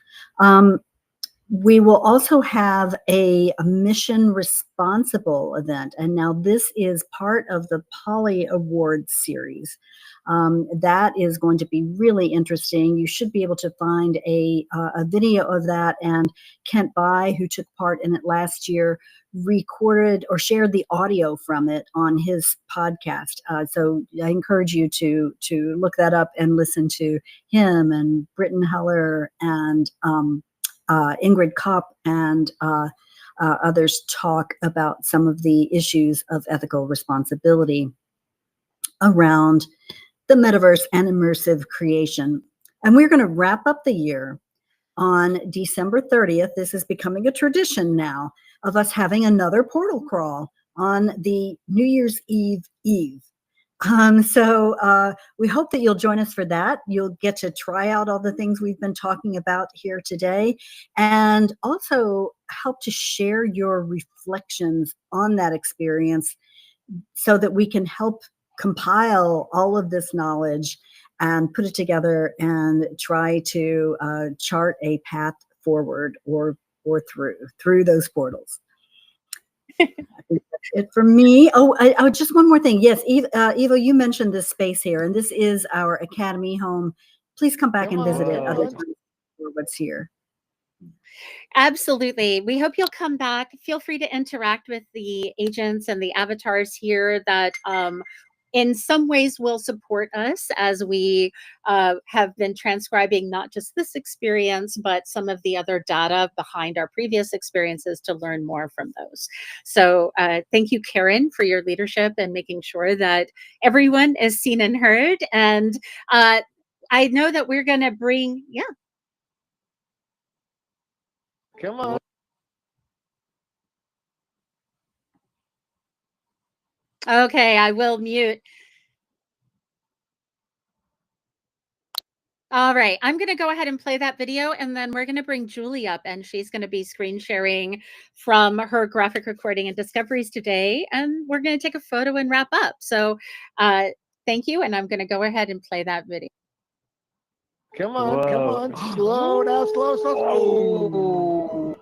We will also have a mission responsible event, and now this is part of the Poly Awards series. That is going to be really interesting. You should be able to find a video of that, and Kent Bai, who took part in it last year, recorded or shared the audio from it on his podcast. So I encourage you to look that up and listen to him and Britton Heller and Ingrid Kopp and others talk about some of the issues of ethical responsibility around the metaverse and immersive creation. And we're going to wrap up the year on December 30th. This is becoming a tradition now of us having another portal crawl on the New Year's Eve. So we hope that you'll join us for that. You'll get to try out all the things we've been talking about here today, and also help to share your reflections on that experience so that we can help compile all of this knowledge and put it together and try to chart a path forward or through those portals. I think that's it for me. Oh, just one more thing. Yes, Eva, you mentioned this space here, and this is our Academy home. Please come back and visit it other times for what's here. Absolutely. We hope you'll come back. Feel free to interact with the agents and the avatars here that in some ways will support us as we have been transcribing not just this experience, but some of the other data behind our previous experiences to learn more from those. So thank you, Karen, for your leadership and making sure that everyone is seen and heard. And I know that we're going to bring, Come on. Okay, I will mute. All right, I'm going to go ahead and play that video, and then we're going to bring Julie up, and she's going to be screen sharing from her graphic recording and discoveries today, and we're going to take a photo and wrap up. So thank you, and I'm going to go ahead and play that video. Come on, slow down, slow.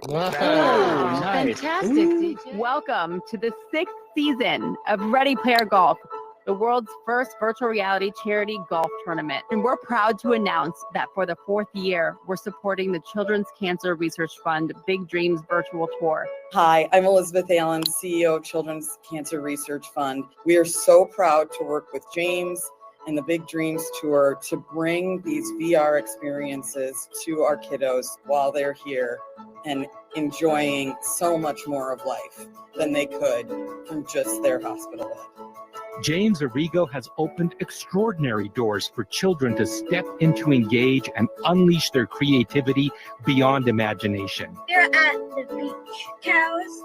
Wow, Nice. fantastic, DJ. Welcome to the 6th season of Ready Player Golf, the world's first virtual reality charity golf tournament. And we're proud to announce that for the 4th year, we're supporting the Children's Cancer Research Fund Big Dreams Virtual Tour. Hi, I'm Elizabeth Allen, CEO of Children's Cancer Research Fund. We are so proud to work with James and the Big Dreams Tour to bring these VR experiences to our kiddos while they're here and enjoying so much more of life than they could from just their hospital bed. James Arrigo has opened extraordinary doors for children to step into, engage, and unleash their creativity beyond imagination. They're at the beach. Cows.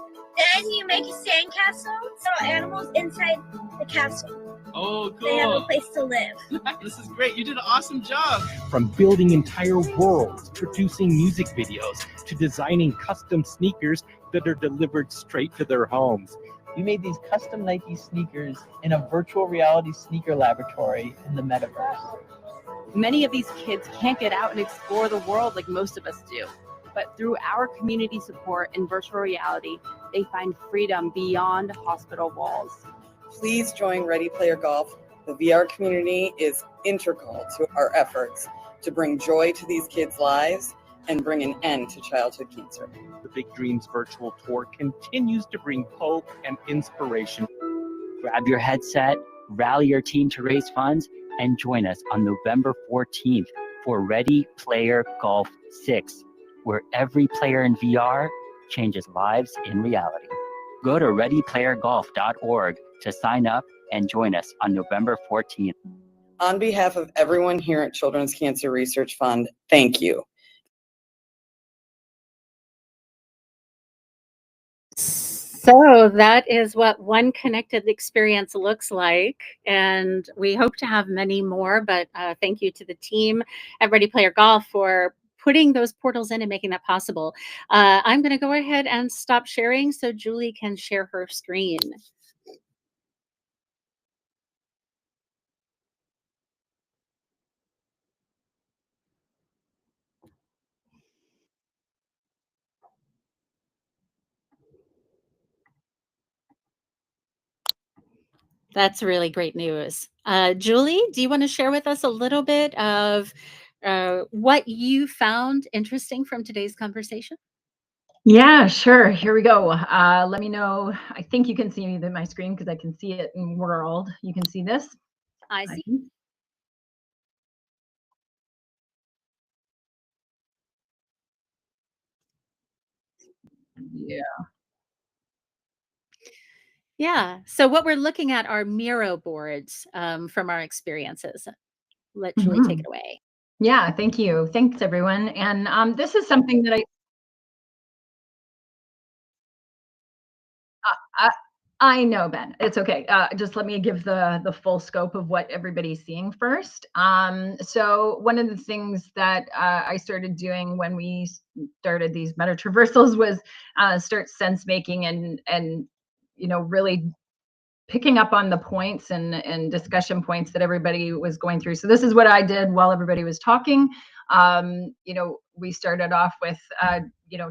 Then you make a sandcastle. Little animals inside the castle. Oh, cool. They have a place to live. This is great. You did an awesome job. From building entire worlds, producing music videos, to designing custom sneakers that are delivered straight to their homes. We made these custom Nike sneakers in a virtual reality sneaker laboratory in the metaverse. Many of these kids can't get out and explore the world like most of us do. But through our community support in virtual reality, they find freedom beyond hospital walls. Please join Ready Player Golf. The VR community is integral to our efforts to bring joy to these kids' lives and bring an end to childhood cancer. The Big Dreams Virtual Tour continues to bring hope and inspiration. Grab your headset, rally your team to raise funds, and join us on November 14th for Ready Player Golf 6, where every player in VR changes lives in reality. Go to readyplayergolf.org to sign up and join us on November 14th. On behalf of everyone here at Children's Cancer Research Fund, thank you. So that is what one connected experience looks like, and we hope to have many more, but thank you to the team at Ready Player Golf for putting those portals in and making that possible. I'm going to go ahead and stop sharing so Julie can share her screen. That's really great news. Julie, do you want to share with us a little bit of what you found interesting from today's conversation? Yeah, sure. Here we go. Let me know. I think you can see my screen because I can see it in world. You can see this? I see. Yeah. Yeah. So what we're looking at are Miro boards from our experiences. Let Julie take it away. Yeah, thank you. Thanks, everyone. And this is something that I know, Ben. It's okay. Just let me give the full scope of what everybody's seeing first. So one of the things that I started doing when we started these MetaTr versals was start sense making and really picking up on the points and discussion points that everybody was going through. So this is what I did while everybody was talking. We started off with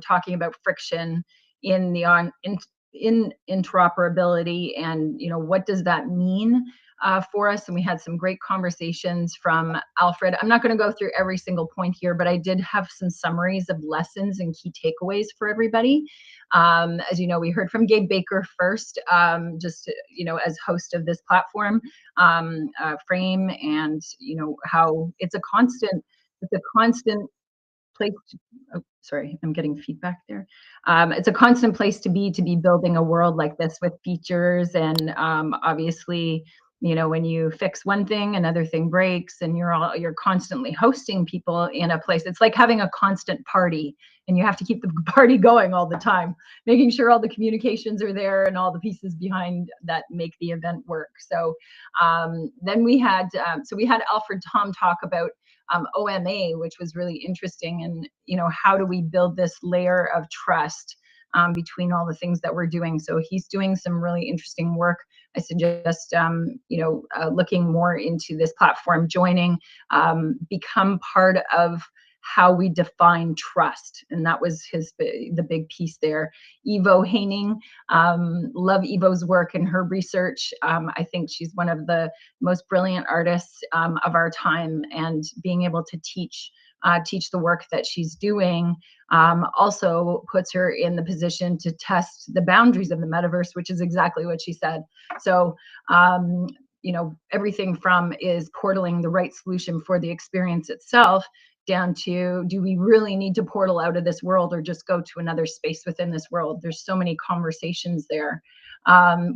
talking about friction in the in interoperability and what does that mean for us, and we had some great conversations from Alfred. I'm not going to go through every single point here, but I did have some summaries of lessons and key takeaways for everybody. As you know, we heard from Gabe Baker first, just as host of this platform, Frame, and how it's a constant place sorry, I'm getting feedback there. It's a constant place to be building a world like this with features, and obviously when you fix one thing, another thing breaks, and you're constantly hosting people in a place. It's like having a constant party, and you have to keep the party going all the time, making sure all the communications are there and all the pieces behind that make the event work. So then we had Alfred Tom talk about OMA, which was really interesting. And, you know, how do we build this layer of trust between all the things that we're doing? So he's doing some really interesting work. I suggest, you know, looking more into this platform, joining, become part of how we define trust. And that was the big piece there. Evo Haining, love Evo's work and her research. I think she's one of the most brilliant artists of our time, and being able to teach the work that she's doing also puts her in the position to test the boundaries of the metaverse, which is exactly what she said. So, you know, everything from is portaling the right solution for the experience itself, down to, do we really need to portal out of this world or just go to another space within this world? There's so many conversations there.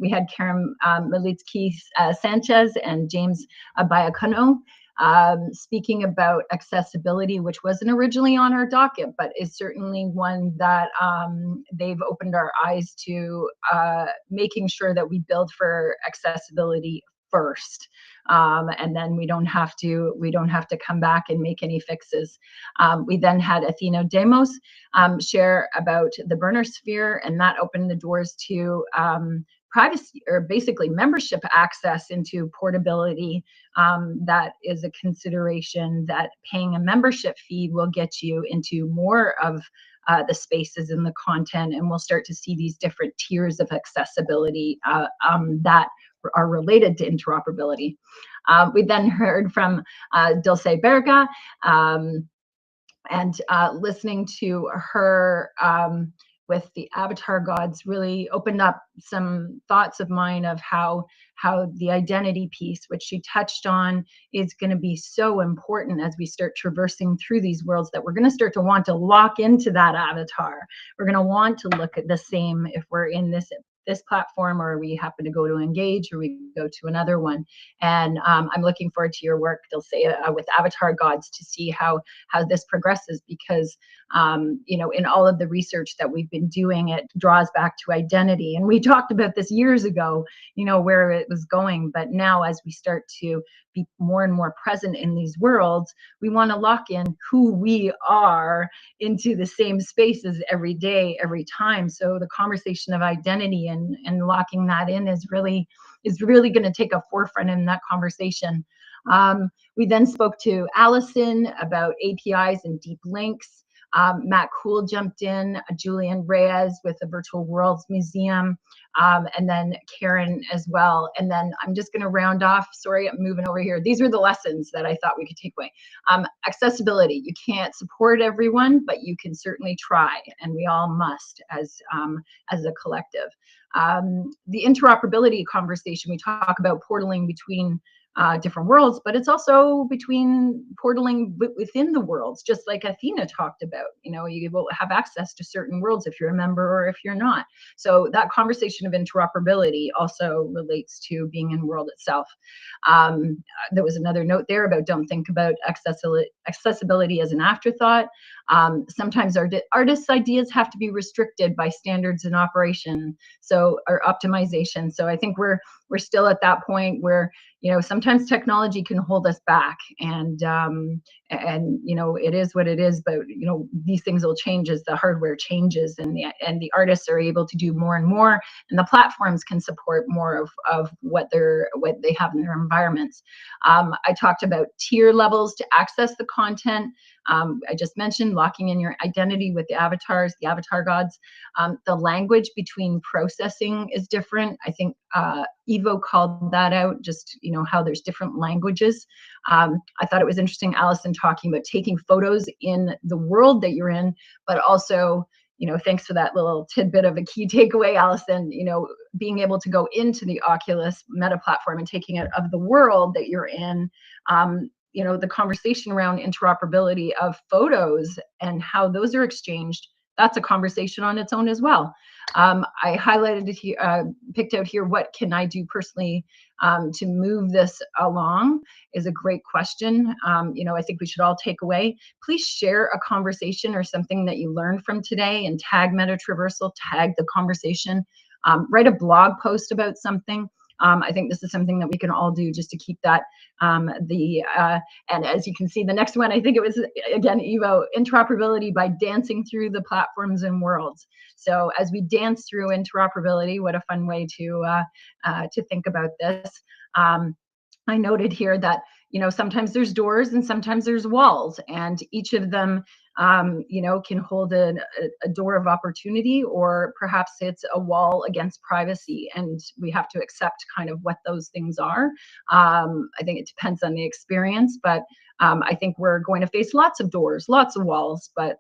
We had Karen Malitsky Sanchez and James Biacono speaking about accessibility, which wasn't originally on our docket, but is certainly one that they've opened our eyes to, making sure that we build for accessibility first, and then we don't have to come back and make any fixes. We then had Athena Demos share about the burner sphere, and that opened the doors to privacy, or basically membership access into portability. That is a consideration, that paying a membership fee will get you into more of the spaces and the content, and we'll start to see these different tiers of accessibility that are related to interoperability. We then heard from Dulce Berga, and listening to her with the Avatar Gods really opened up some thoughts of mine of how the identity piece, which she touched on, is going to be so important as we start traversing through these worlds, that we're going to start to want to lock into that avatar. We're going to want to look at the same if we're in this platform, or we happen to go to Engage, or we go to another one. And I'm looking forward to your work, Dulce, with Avatar Gods, to see how this progresses, because you know, in all of the research that we've been doing, it draws back to identity. And we talked about this years ago, you know, where it was going. But now, as we start to be more and more present in these worlds, we want to lock in who we are into the same spaces every day, every time. So the conversation of identity and locking that in is really going to take a forefront in that conversation. We then spoke to Allison about APIs and deep links. Matt Cool jumped in, Julian Reyes with the Virtual Worlds Museum, and then Karen as well. And then I'm just going to round off. Sorry, I'm moving over here. These were the lessons that I thought we could take away. Accessibility. You can't support everyone, but you can certainly try, and we all must as a collective. The interoperability conversation, we talk about portaling between different worlds, but it's also between portaling within the worlds, just like Athena talked about. You know, you will have access to certain worlds if you're a member or if you're not. So that conversation of interoperability also relates to being in world itself. There was another note there about, don't think about accessibility as an afterthought. Sometimes artists' ideas have to be restricted by standards in operation, or optimization. So I think we're still at that point where, you know, sometimes technology can hold us back, and you know, it is what it is. But you know, these things will change as the hardware changes, and the artists are able to do more and more, and the platforms can support more of what they have in their environments. I talked about tier levels to access the content. I just mentioned locking in your identity with the avatars, the Avatar Gods. The language between processing is different. I think Evo called that out, just, you know, how there's different languages. I thought it was interesting, Allison talking about taking photos in the world that you're in, but also, you know, thanks for that little tidbit of a key takeaway, Allison, you know, being able to go into the Oculus Meta platform and taking it of the world that you're in. You know, the conversation around interoperability of photos and how those are exchanged, that's a conversation on its own as well. I highlighted it here, picked out here, what can I do personally to move this along is a great question. You know, I think we should all take away. Please share a conversation or something that you learned from today, and tag MetaTr versal, tag the conversation. Write a blog post about something. I think this is something that we can all do just to keep that and as you can see, the next one, I think it was again, Evo, interoperability by dancing through the platforms and worlds. So as we dance through interoperability, what a fun way to think about this. I noted here that, you know, sometimes there's doors and sometimes there's walls, and each of them, you know, can hold a door of opportunity, or perhaps it's a wall against privacy, and we have to accept kind of what those things are. I think it depends on the experience, but I think we're going to face lots of doors, lots of walls, but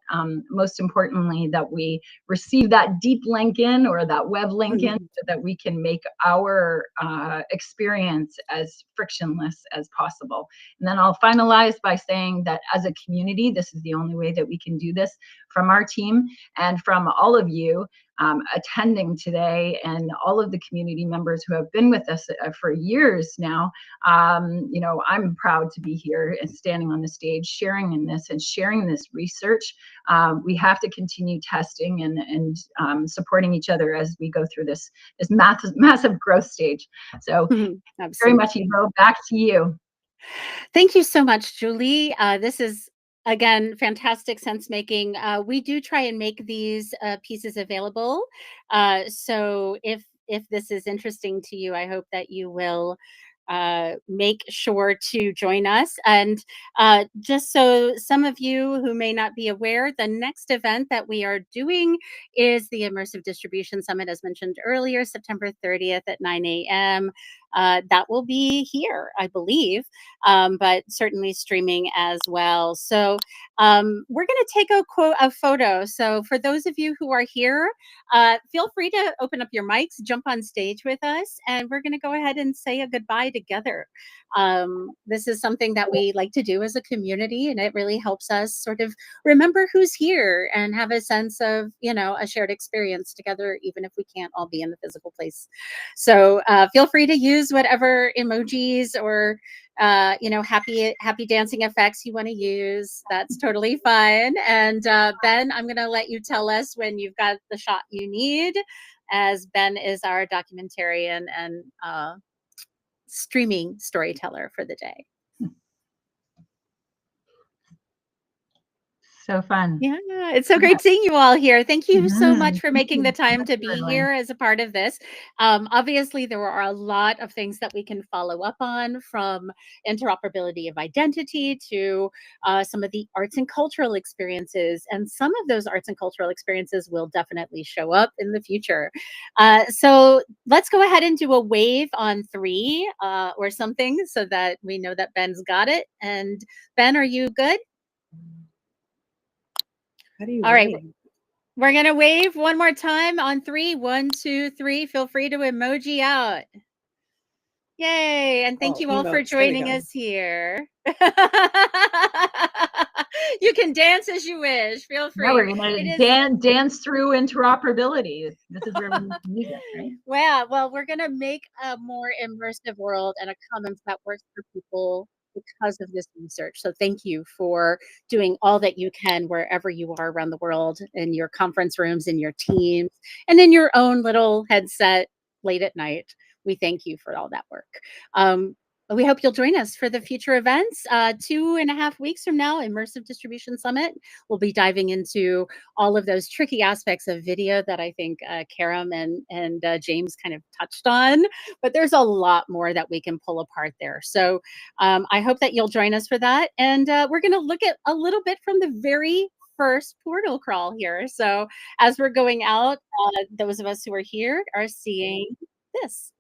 most importantly, that we receive that deep link in, or that web link in, so that we can make our experience as frictionless as possible. And then I'll finalize by saying that as a community, this is the only way that we can do this, from our team and from all of you attending today, and all of the community members who have been with us for years now. You know, I'm proud to be here and standing on the stage, sharing in this and sharing this research. We have to continue testing and supporting each other as we go through this massive growth stage. So very much, Evo, back to you. Thank you so much, Julie. This is, again, fantastic sense making. We do try and make these pieces available. So if this is interesting to you, I hope that you will make sure to join us. And just so some of you who may not be aware, the next event that we are doing is the Immersive Distribution Summit, as mentioned earlier, September 30th at 9 a.m. That will be here, I believe, but certainly streaming as well. So we're going to take a photo. So for those of you who are here, feel free to open up your mics, jump on stage with us, and we're going to go ahead and say a goodbye together. This is something that we like to do as a community, and it really helps us sort of remember who's here and have a sense of, you know, a shared experience together, even if we can't all be in the physical place. So feel free to use whatever emojis or you know, happy dancing effects you want to use. That's totally fine. And Ben, I'm going to let you tell us when you've got the shot you need, as Ben is our documentarian and streaming storyteller for the day. So fun. Yeah, it's so great seeing you all here. Thank you so much for Thank making you the time so to much, be Madeline. here as a part of this. Obviously, there are a lot of things that we can follow up on, from interoperability of identity to some of the arts and cultural experiences. And some of those arts and cultural experiences will definitely show up in the future. So let's go ahead and do a wave on 3 or something, so that we know that Ben's got it. And Ben, are you good? How do you All right. wave? We're going to wave one more time on 3. 1, 2, 3. Feel free to emoji out. Yay. And thank you all for Emotes. There we joining go. us here. You can dance as you wish. Feel free. Now we're going to dance through interoperability. This is where we need to use it, right? Well, we're going to make a more immersive world and a commons that works for people because of this research. So thank you for doing all that you can wherever you are around the world, in your conference rooms, in your teams, and in your own little headset late at night. We thank you for all that work. We hope you'll join us for the future events. 2.5 weeks from now, Immersive Distribution Summit. We'll be diving into all of those tricky aspects of video that I think Karam and James kind of touched on. But there's a lot more that we can pull apart there. So I hope that you'll join us for that. And we're going to look at a little bit from the very first portal crawl here. So as we're going out, those of us who are here are seeing this.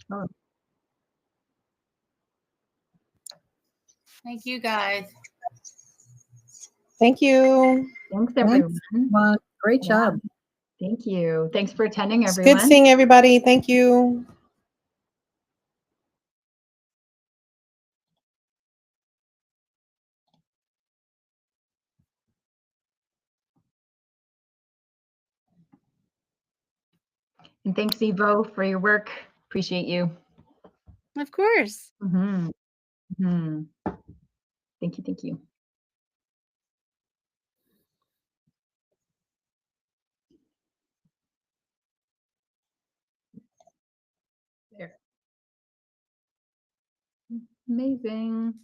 Oh. Thank you, guys. Thank you. Thanks, everyone. Great job. Thank you. Thanks for attending, It's everyone. good seeing everybody. Thank you. And thanks, Evo, for your work. Appreciate you. Of course. Thank you. Thank you. Amazing.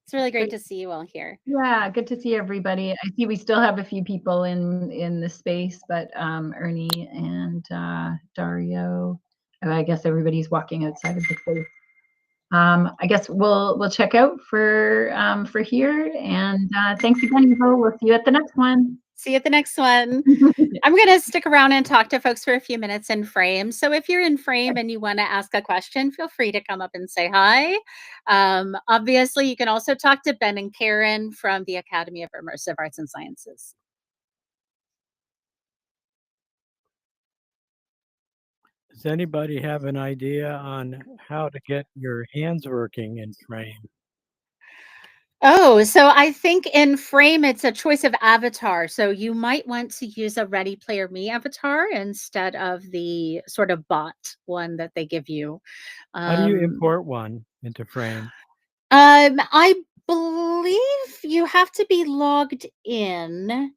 It's really great Great. to see you all here. Yeah, good to see everybody. I see we still have a few people in the space, but Ernie and Dario, I guess everybody's walking outside of the space. I guess we'll check out for here, and thanks again, Eva. We'll see you at the next one. See you at the next one. I'm going to stick around and talk to folks for a few minutes in frame. So if you're in frame and you want to ask a question, feel free to come up and say hi. Obviously, you can also talk to Ben and Karen from the Academy of Immersive Arts and Sciences. Does anybody have an idea on how to get your hands working in frame? Oh, so I think in frame, it's a choice of avatar. So you might want to use a Ready Player Me avatar instead of the sort of bot one that they give you. How do you import one into frame? I believe you have to be logged in.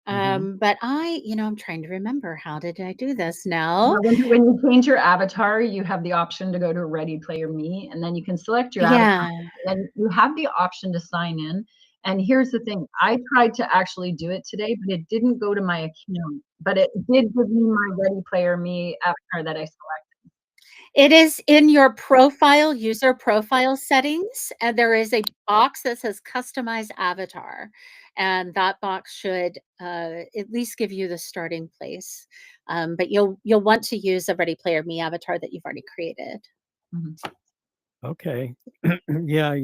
But I'm trying to remember, how did I do this now? Yeah, when you change your avatar, you have the option to go to Ready Player Me, and then you can select your avatar, and you have the option to sign in. And here's the thing, I tried to actually do it today, but it didn't go to my account, but it did give me my Ready Player Me avatar that I selected. It is in your profile, user profile settings, and there is a box that says customize avatar. And that box should at least give you the starting place. But you'll want to use a Ready Player Me avatar that you've already created. Okay. Yeah,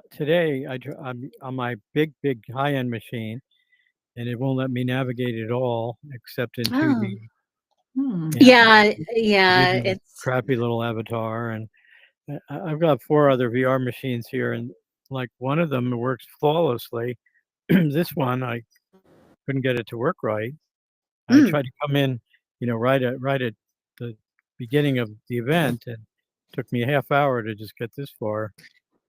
today I'm on my big high-end machine, and it won't let me navigate at all except in 2D. Yeah, Give you this it's crappy little avatar, and I've got 4 other VR machines here, and like one of them works flawlessly. This one, I couldn't get it to work right. I tried to come in, right at the beginning of the event, and it took me a half hour to just get this far.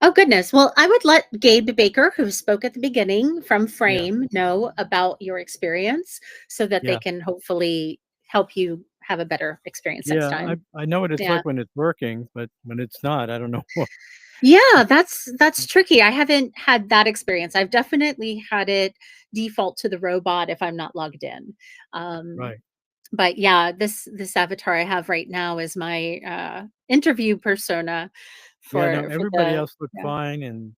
Oh, goodness. Well, I would let Gabe Baker, who spoke at the beginning from Frame, know about your experience so that they can hopefully help you have a better experience next Yeah, time. I know what it's like when it's working, but when it's not, I don't know what. Yeah, that's tricky. I haven't had that experience. I've definitely had it default to the robot if I'm not logged in. Right. But yeah, this avatar I have right now is my interview persona Yeah, no, for everybody the else looked fine, and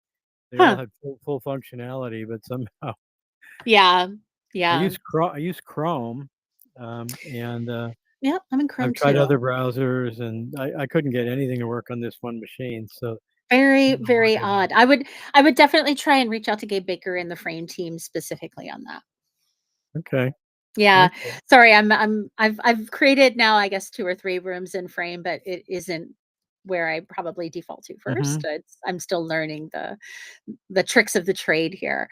they all Huh. had full functionality, but somehow Yeah. I Yeah. use Chrome, and Yep, I'm in Chrome I've tried too. other browsers, and I couldn't get anything to work on this one machine. So Very, very odd. I would definitely try and reach out to Gabe Baker and the Frame team specifically on that. okay. Yeah. Okay. Sorry, I've created now, I guess, 2 or 3 rooms in Frame, but it isn't where I probably default to first. I'm still learning the tricks of the trade here.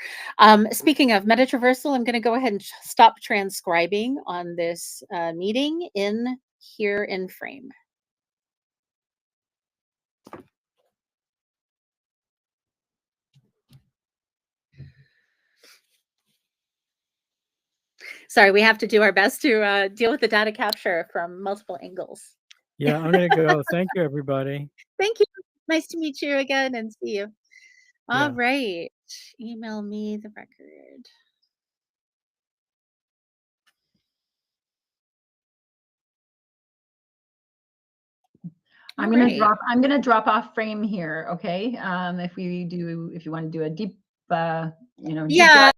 Speaking of MetaTr versal, I'm going to go ahead and stop transcribing on this meeting here in Frame. Sorry, we have to do our best to deal with the data capture from multiple angles. Yeah, I'm gonna go. Thank you, everybody. Thank you. Nice to meet you again and see you. All Yeah. right. Email me the record. I'm gonna drop off Frame here, okay? If you want to do a deep, deep Yeah.